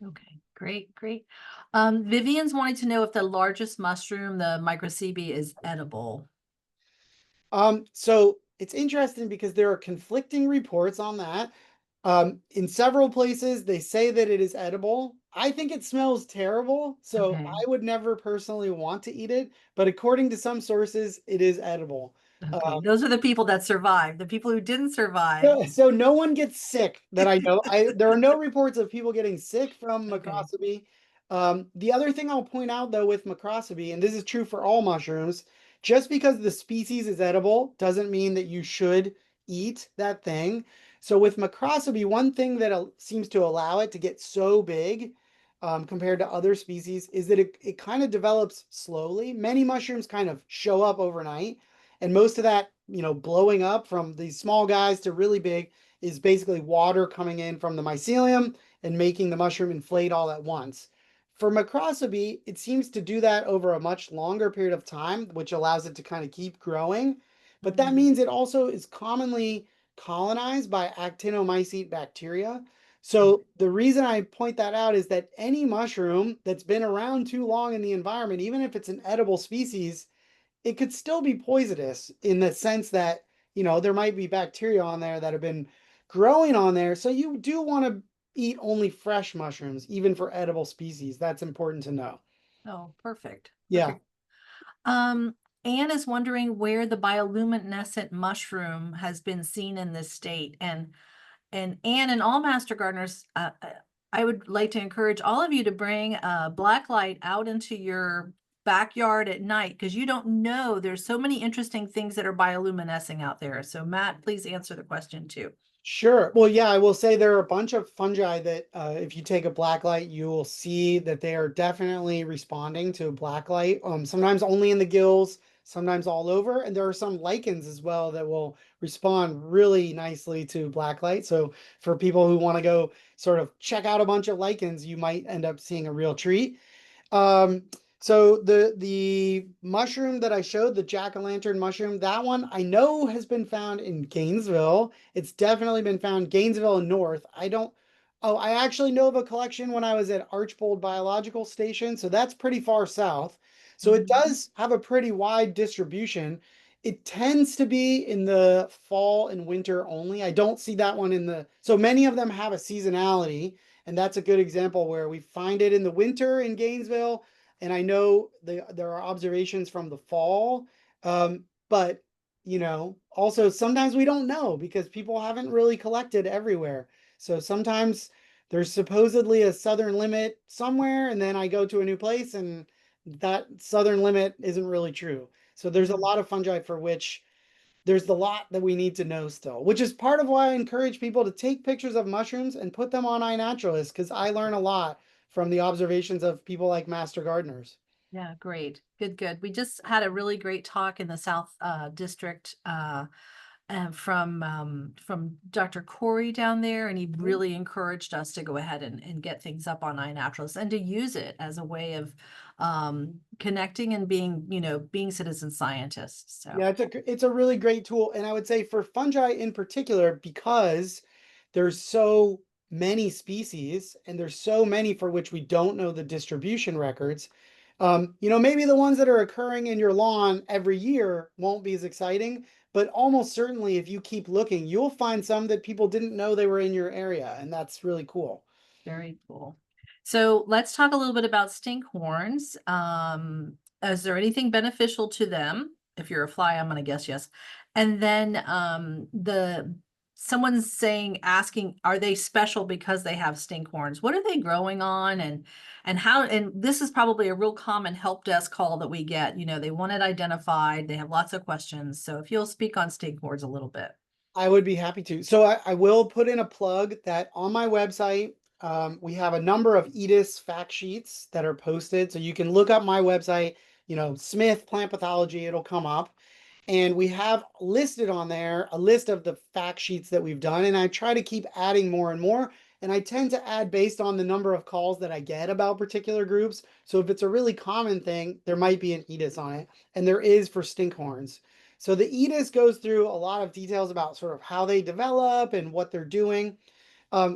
Okay, great, great. Vivian's wanting to know if the largest mushroom, the microcebi, is edible. So it's interesting because there are conflicting reports on that. In several places, they say that it is edible. I think it smells terrible, so Okay, I would never personally want to eat it. But according to some sources, it is edible. okay. Those are the people that survived. The people who didn't survive. So no one gets sick that I know. There are no reports of people getting sick from Okay. macrosby. The other thing I'll point out though with macrosby, and this is true for all mushrooms, just because the species is edible doesn't mean that you should eat that thing. So with macrosby, one thing that seems to allow it to get so big compared to other species is that it kind of develops slowly. Many mushrooms kind of show up overnight, and most of that, blowing up from these small guys to really big is basically water coming in from the mycelium and making the mushroom inflate all at once. For macrosby, it seems to do that over a much longer period of time, which allows it to kind of keep growing. But that Mm, means it also is commonly colonized by actinomycete bacteria. So the reason I point that out is that any mushroom that's been around too long in the environment, even if it's an edible species, it could still be poisonous in the sense that, there might be bacteria on there that have been growing on there. So you do want to eat only fresh mushrooms, even for edible species. That's important to know. Oh, perfect. Yeah. Perfect. Um, Anne is wondering where the bioluminescent mushroom has been seen in this state. And Anne and all master gardeners, I would like to encourage all of you to bring a black light out into your backyard at night because you don't know. There's so many interesting things that are bioluminescing out there. So Matt, please answer the question too. Sure. Well, yeah, I will say there are a bunch of fungi that if you take a black light, you will see that they are definitely responding to black light. Sometimes only in the gills, sometimes all over. And there are some lichens as well that will respond really nicely to black light. So for people who want to go sort of check out a bunch of lichens, you might end up seeing a real treat. Um, so the mushroom that I showed, the jack-o'-lantern mushroom, that one I know has been found in Gainesville. It's definitely been found Gainesville and North. I don't. Oh, I actually know of a collection when I was at Archbold Biological Station, so that's pretty far south. So it Mhm. does have a pretty wide distribution. It tends to be in the fall and winter only. I don't see that one in the. So many of them have a seasonality. And that's a good example where we find it in the winter in Gainesville. And I know there are observations from the fall. But, also sometimes we don't know because people haven't really collected everywhere. So sometimes there's supposedly a southern limit somewhere, and then I go to a new place and that southern limit isn't really true. So there's a Mhm. lot of fungi for which there's a lot that we need to know still, which is part of why I encourage people to take pictures of mushrooms and put them on iNaturalist because I learn a lot from the observations of people like master gardeners. Yeah, great. Good, good. We just had a really great talk in the South District from Dr. Corey down there, and he Mhm. really encouraged us to go ahead and get things up on iNaturalist and to use it as a way of connecting and being, being citizen scientists. So Yeah, it's a really great tool, and I would say for fungi in particular, because there's so many species and there's so many for which we don't know the distribution records. Maybe the ones that are occurring in your lawn every year won't be as exciting, but almost certainly if you keep looking, you'll find some that people didn't know they were in your area, and that's really cool. very cool. So let's talk a little bit about stinkhorns. Is there anything beneficial to them? If you're a fly, I'm gonna guess yes. And then the someone's asking, are they special because they have stinkhorns? What are they growing on and how, and this is probably a real common help desk call that we get. They want it identified, they have lots of questions. So if you'll speak on stinkhorns a little bit. I would be happy to. So I will put in a plug that on my website, we have a number of EDIS fact sheets that are posted. So you can look up my website, Smith Plant Pathology, it'll come up. And we have listed on there a list of the fact sheets that we've done. And I try to keep adding more and more. And I tend to add based on the number of calls that I get about particular groups. So if it's a really common thing, there might be an EDIS on it. And there is for stinkhorns. So the EDIS goes through a lot of details about sort of how they develop and what they're doing.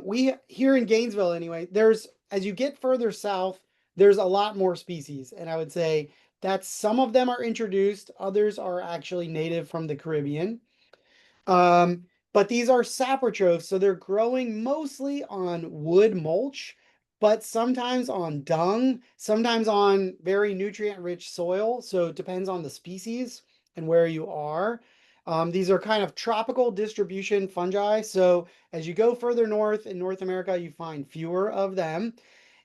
We here in Gainesville anyway, there's as you get further south, there's a lot more species. And I would say that some of them are introduced, others are actually native from the Caribbean. Um, but these are saprotrophs, so they're growing mostly on wood mulch, but sometimes on dung, sometimes on very nutrient-rich soil. So it depends on the species and where you are. These are kind of tropical distribution fungi. So as you go further north in North America, you find fewer of them.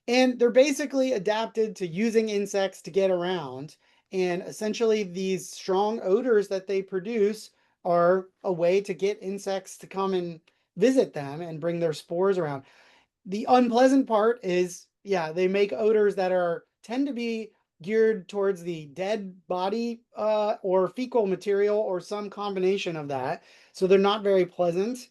And they're basically adapted to using insects to get around. And essentially, these strong odors that they produce are a way to get insects to come and visit them and bring their spores around. The unpleasant part is, yeah, they make odors that are tend to be geared towards the dead body or fecal material or some combination of that. So they're not very pleasant.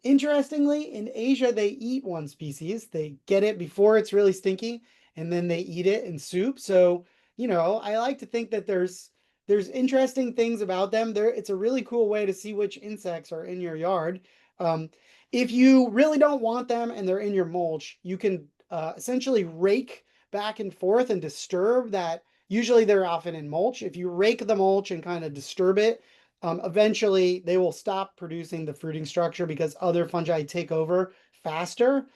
Interestingly, in Asia, they eat one species. They get it before it's really stinky, and then they eat it in soup. So, I like to think that there's interesting things about them. It's a really cool way to see which insects are in your yard. Um, if you really don't want them and they're in your mulch, you can essentially rake back and forth and disturb that. Usually they're often in mulch. If you rake the mulch and kind of disturb it, eventually they will stop producing the fruiting structure because other fungi take over faster.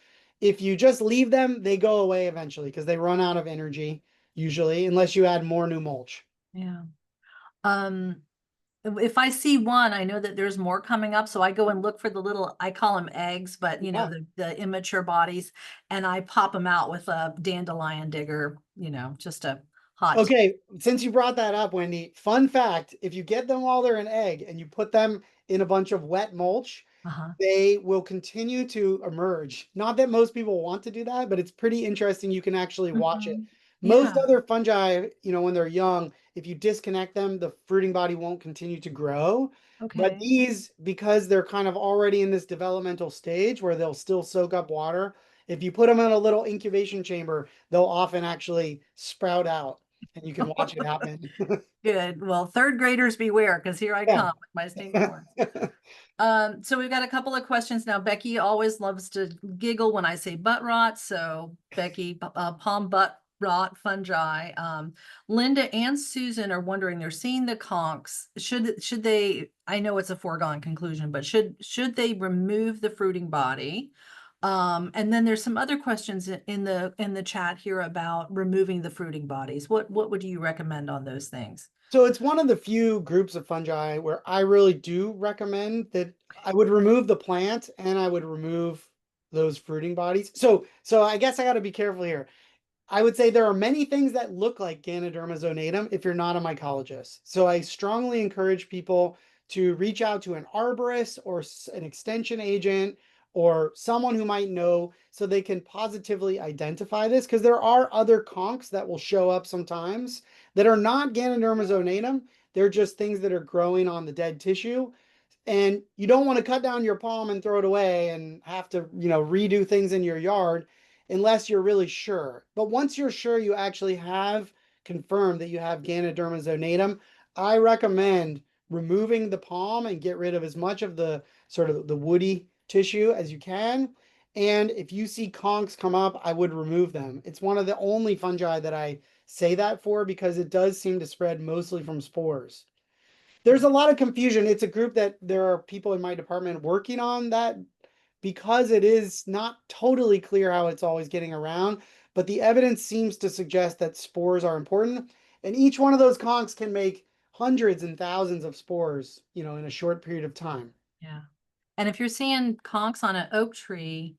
If you just leave them, they go away eventually because they run out of energy, usually, unless you add more new mulch. Yeah. Um, if I see one, I know that there's more coming up, so I go and look for the little, I call them eggs, but Yeah. the immature bodies, and I pop them out with a dandelion digger, just a hot. Okay, since you brought that up, Wendy, fun fact, if you get them while they're an egg and you put them in a bunch of wet mulch, Uh-huh. they will continue to emerge. Not that most people want to do that, but it's pretty interesting. You can actually watch it. Mhm. Most Yeah. other fungi, when they're young, if you disconnect them, the fruiting body won't continue to grow. But Okay. these, because they're kind of already in this developmental stage where they'll still soak up water, if you put them in a little incubation chamber, they'll often actually sprout out and you can watch it happen. Good. Well, third graders beware, because here I Yeah. come with my stink horns. So we've got a couple of questions now. Becky always loves to giggle when I say butt rot. So Becky, palm butt rot fungi. Linda and Susan are wondering, they're seeing the conchs. Should they, I know it's a foregone conclusion, but should they remove the fruiting body? And then there's some other questions in the chat here about removing the fruiting bodies. What would you recommend on those things? So it's one of the few groups of fungi where I really do recommend that I would remove the plant and I would remove those fruiting bodies. So I guess I got to be careful here. I would say there are many things that look like Ganoderma zonatum if you're not a mycologist. So I strongly encourage people to reach out to an arborist or an extension agent or someone who might know so they can positively identify this because there are other conchs that will show up sometimes that are not Ganoderma zonatum. They're just things that are growing on the dead tissue and you don't want to cut down your palm and throw it away and have to redo things in your yard unless you're really sure. But once you're sure you actually have confirmed that you have Ganoderma zonatum, I recommend removing the palm and get rid of as much of the sort of the woody tissue as you can. And if you see conchs come up, I would remove them. It's one of the only fungi that I say that for because it does seem to spread mostly from spores. There's a lot of confusion. It's a group that there are people in my department working on that because it is not totally clear how it's always getting around, but the evidence seems to suggest that spores are important. And each one of those conchs can make hundreds and thousands of spores, in a short period of time. Yeah. And if you're seeing conchs on an oak tree,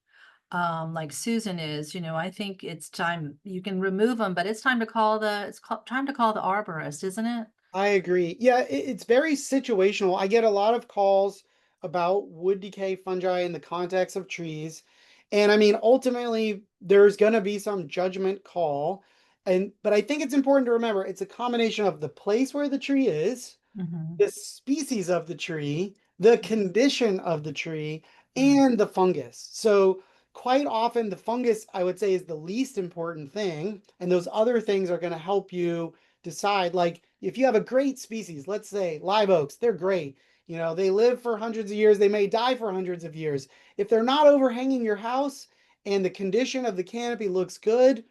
like Susan is, I think it's time you can remove them, but it's time to call time to call the arborist, isn't it? I agree. Yeah, it's very situational. I get a lot of calls about wood decay fungi in the context of trees. And I mean, ultimately, there's going to be some judgment call. But I think it's important to remember it's a combination of the place where the tree is, Mhm. the species of the tree, the condition of the tree, Right. and the fungus. So quite often the fungus, I would say, is the least important thing, and those other things are going to help you decide. Like if you have a great species, let's say live oaks, they're great. They live for hundreds of years, they may die for hundreds of years. If they're not overhanging your house and the condition of the canopy looks good,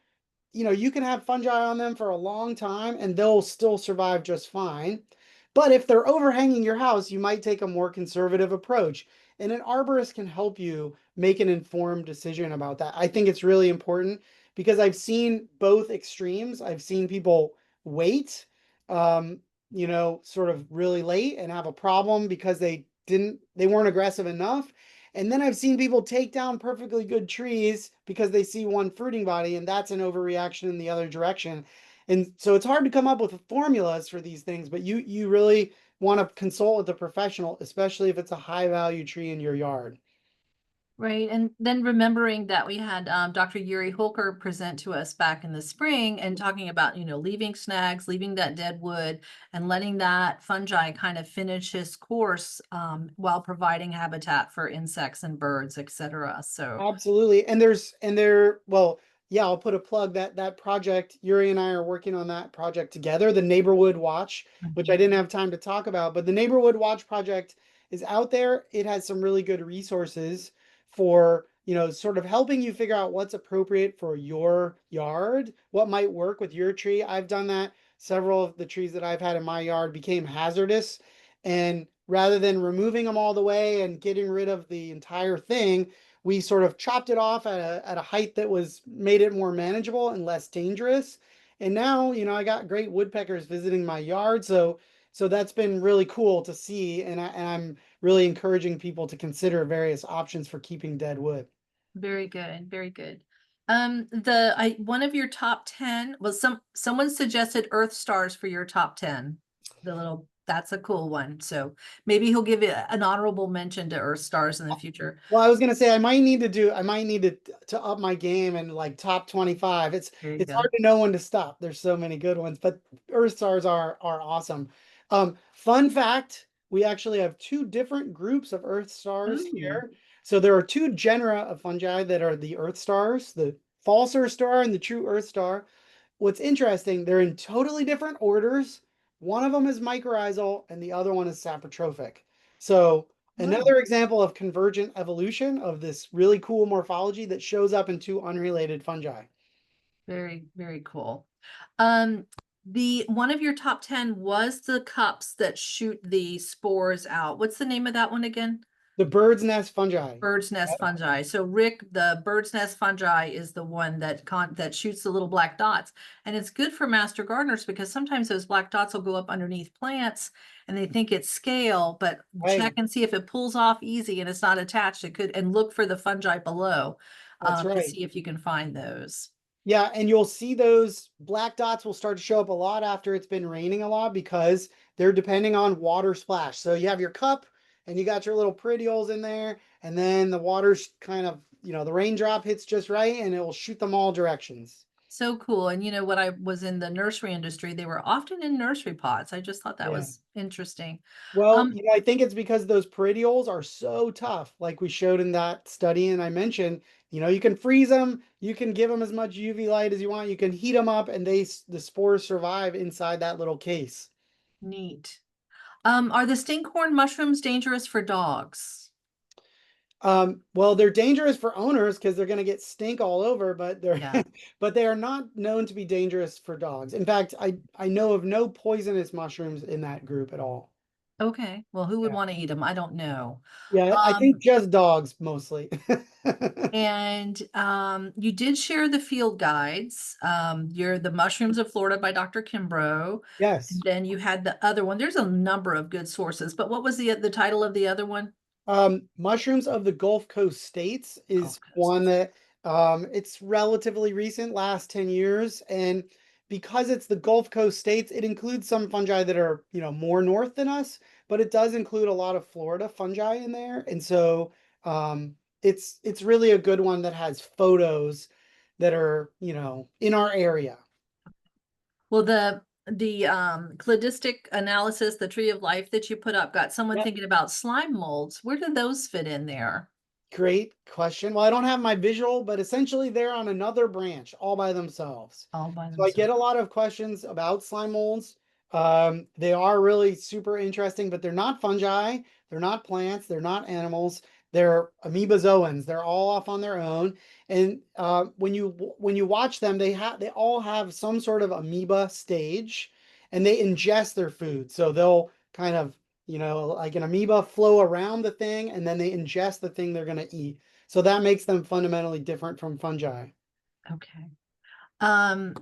you can have fungi on them for a long time and they'll still survive just fine. But if they're overhanging your house, you might take a more conservative approach. And an arborist can help you make an informed decision about that. I think it's really important because I've seen both extremes. I've seen people wait, um, sort of really late and have a problem because they weren't aggressive enough. And then I've seen people take down perfectly good trees because they see one fruiting body, and that's an overreaction in the other direction. And so it's hard to come up with formulas for these things, but you really want to consult with a professional, especially if it's a high value tree in your yard. Right. And then remembering that we had Dr. Yuri Holker present to us back in the spring and talking about, leaving snags, leaving that dead wood and letting that fungi kind of finish his course while providing habitat for insects and birds, etc. So, Absolutely. Well, yeah, I'll put a plug that project, Yuri and I are working on that project together, the Neighborhood Watch, which I mhm. didn't have time to talk about, but the Neighborhood Watch project is out there. It has some really good resources for, sort of helping you figure out what's appropriate for your yard, what might work with your tree. I've done that. Several of the trees that I've had in my yard became hazardous. And rather than removing them all the way and getting rid of the entire thing, we sort of chopped it off at a height that was made it more manageable and less dangerous. And now, I got great woodpeckers visiting my yard, so that's been really cool to see, and I'm really encouraging people to consider various options for keeping dead wood. Very good, very good. One of your top 10 was someone suggested Earth stars for your top 10. That's a cool one. So maybe he'll give you an honorable mention to Earth stars in the future. Well, I was gonna say I might need to up my game and like top 25. There you It's go. hard to know when to stop. There's so many good ones, but Earth stars are awesome. Fun fact, we actually have two different groups of Earth stars Ooh, here. So there are two genera of fungi that are the Earth stars, the false Earth star and the true Earth star. What's interesting, they're in totally different orders. One of them is mycorrhizal and the other one is saprotrophic. So oh, another example of convergent evolution of this really cool morphology that shows up in two unrelated fungi. very, very cool. Um, the one of your top 10 was the cups that shoot the spores out. What's the name of that one again? The bird's nest fungi. Bird's nest fungi. So Rick, the bird's nest fungi is the one that shoots the little black dots. And it's good for master gardeners because sometimes those black dots will go up underneath plants and they think it's scale, but check Right. and see if it pulls off easy and it's not attached. It could, and look for the fungi below That's to right. see if you can find those. Yeah, and you'll see those black dots will start to show up a lot after it's been raining a lot because they're depending on water splash. So you have your cup and you got your little peridioles in there, and then the water's kind of, the raindrop hits just right and it will shoot them all directions. So cool. And when I was in the nursery industry, they were often in nursery pots. I just thought that Yeah. was interesting. Well, Um, I think it's because those peridioles are so tough, like we showed in that study and I mentioned, you can freeze them, you can give them as much UV light as you want, you can heat them up, and the spores survive inside that little case. Neat. Are the stinkhorn mushrooms dangerous for dogs? Well, they're dangerous for owners because they're going to get stink all over, but they're Yeah. but they are not known to be dangerous for dogs. In fact, I know of no poisonous mushrooms in that group at all. Okay. Well, who would Yeah. want to eat them? I don't know. Yeah, I think Um, just dogs mostly. and you did share the field guides. You're the Mushrooms of Florida by Dr. Kimbrough. And Yes. then you had the other one. There's a number of good sources, but what was the title of the other one? Mushrooms of the Gulf Coast states Gulf is one Coast. that it's relatively recent, last 10 years. And because it's the Gulf Coast states, it includes some fungi that are, more north than us, but it does include a lot of Florida fungi in there. And so it's really a good one that has photos that are, in our area. Well, the cladistic analysis, the tree of life that you put up, got someone Yep. thinking about slime molds. Where do those fit in there? Great question. Well, I don't have my visual, but essentially they're on another branch all by themselves. All by So I get themselves. a lot of questions about slime molds. They are really super interesting, but they're not fungi, they're not plants, they're not animals. They're amoebozoans. They're all off on their own. And when you watch them, they all have some sort of amoeba stage, and they ingest their food. So they'll kind of like an amoeba flow around the thing and then they ingest the thing they're going to eat. So that makes them fundamentally different from fungi. Okay. And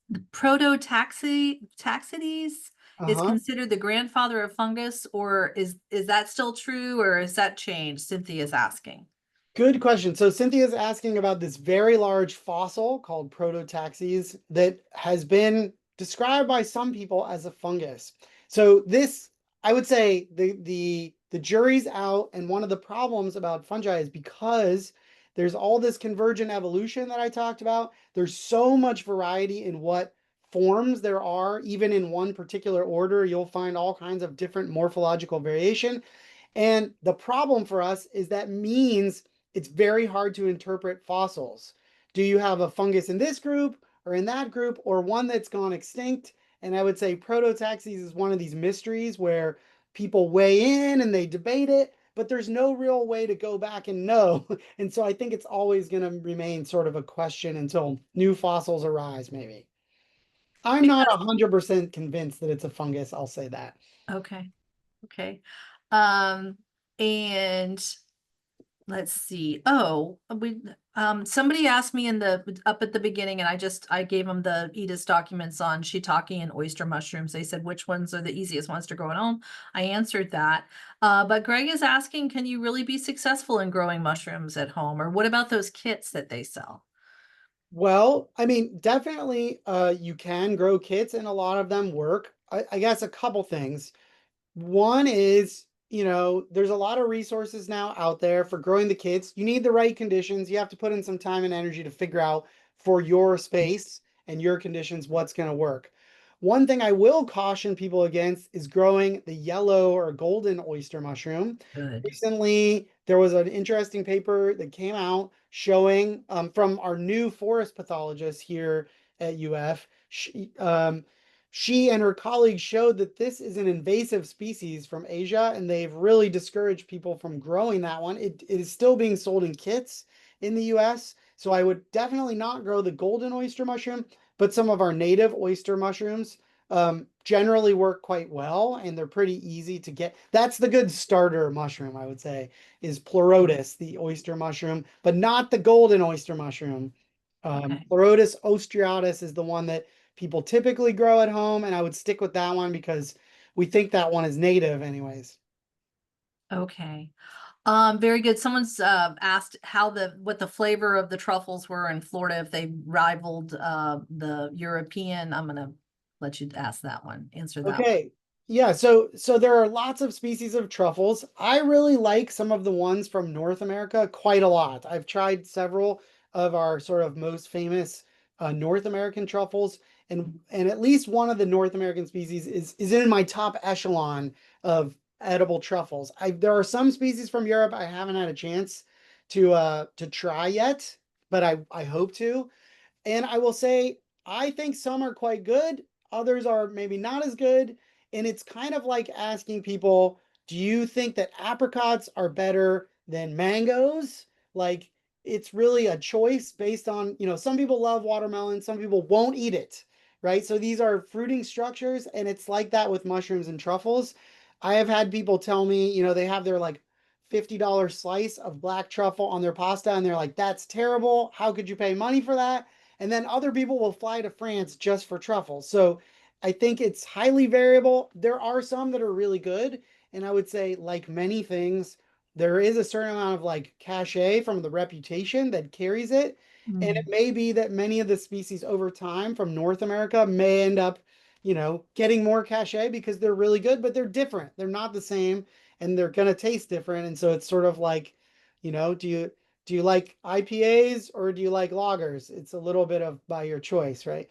the prototaxides is Uh-huh. considered the grandfather of fungus, or is that still true, or is that changed? Cynthia's asking. Good question. So Cynthia's asking about this very large fossil called Prototaxis that has been described by some people as a fungus. So this, I would say the jury's out, and one of the problems about fungi is because there's all this convergent evolution that I talked about. There's so much variety in what forms there are, even in one particular order, you'll find all kinds of different morphological variation. And the problem for us is that means it's very hard to interpret fossils. Do you have a fungus in this group or in that group or one that's gone extinct? And I would say prototaxis is one of these mysteries where people weigh in and they debate it, but there's no real way to go back and know. And so I think it's always going to remain sort of a question until new fossils arise, maybe. I'm not Because 100% convinced that it's a fungus. I'll say that. okay, okay. Um, and let's see. Oh, somebody asked me in the up at the beginning, and I gave them the EDIS documents on shiitake and oyster mushrooms. They said which ones are the easiest ones to grow at home. I answered that. But Greg is asking, can you really be successful in growing mushrooms at home? Or what about those kits that they sell? Well, I mean, definitely you can grow kits and a lot of them work. I guess a couple things. One is, there's a lot of resources now out there for growing the kits. You need the right conditions. You have to put in some time and energy to figure out for your space and your conditions what's going to work. One thing I will caution people against is growing the yellow or golden oyster mushroom. Good. Recently, there was an interesting paper that came out showing from our new forest pathologist here at UF. She and her colleagues showed that this is an invasive species from Asia, and they've really discouraged people from growing that one. It is still being sold in kits in the US, so I would definitely not grow the golden oyster mushroom, but some of our native oyster mushrooms generally work quite well, and they're pretty easy to get. That's the good starter mushroom, I would say, is Pleurotus, the oyster mushroom, but not the golden oyster mushroom. Okay. Pleurotus ostreatus is the one that people typically grow at home, and I would stick with that one because we think that one is native anyways. Okay. Very good. Someone's asked what the flavor of the truffles were in Florida, if they rivaled the European. I'm gonna let you ask that one, answer that one. Okay. Yeah, so there are lots of species of truffles. I really like some of the ones from North America quite a lot. I've tried several of our sort of most famous North American truffles, and at least one of the North American species is in my top echelon of edible truffles. There are some species from Europe I haven't had a chance to try yet, but I hope to. And I will say, I think some are quite good, others are maybe not as good. And it's kind of like asking people, do you think that apricots are better than mangoes? Like, it's really a choice based on, some people love watermelon, some people won't eat it, right? So these are fruiting structures, and it's like that with mushrooms and truffles. I have had people tell me, they have their like $50 slice of black truffle on their pasta, and they're like, that's terrible. How could you pay money for that? And then other people will fly to France just for truffles. So I think it's highly variable. There are some that are really good. And I would say, like many things, there is a certain amount of like cachet from the reputation that carries it. And it Mm, may be that many of the species over time from North America may end up, getting more cachet because they're really good, but they're different. They're not the same, and they're going to taste different. And so it's sort of like, do you like IPAs or do you like lagers? It's a little bit of by your choice, right?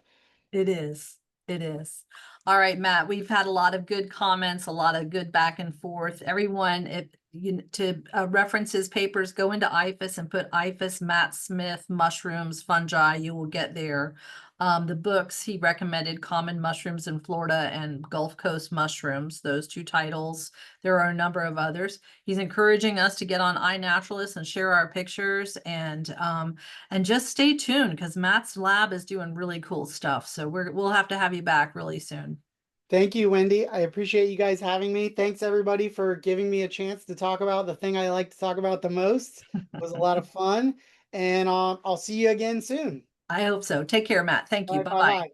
it is. It is. All right, Matt, we've had a lot of good comments, a lot of good back and forth. Everyone, if you to reference his papers, go into IFAS and put IFAS Matt Smith mushrooms, fungi. You will get there. The books he recommended, Common Mushrooms in Florida and Gulf Coast Mushrooms, those two titles. There are a number of others. He's encouraging us to get on iNaturalist and share our pictures, and just stay tuned because Matt's lab is doing really cool stuff. So we'll have to have you back really soon. Thank you, Wendy. I appreciate you guys having me. Thanks everybody for giving me a chance to talk about the thing I like to talk about the most. It was a lot of fun, and I'll see you again soon. I hope so. Take care, Matt. Thank All you. right, Bye bye bye. bye.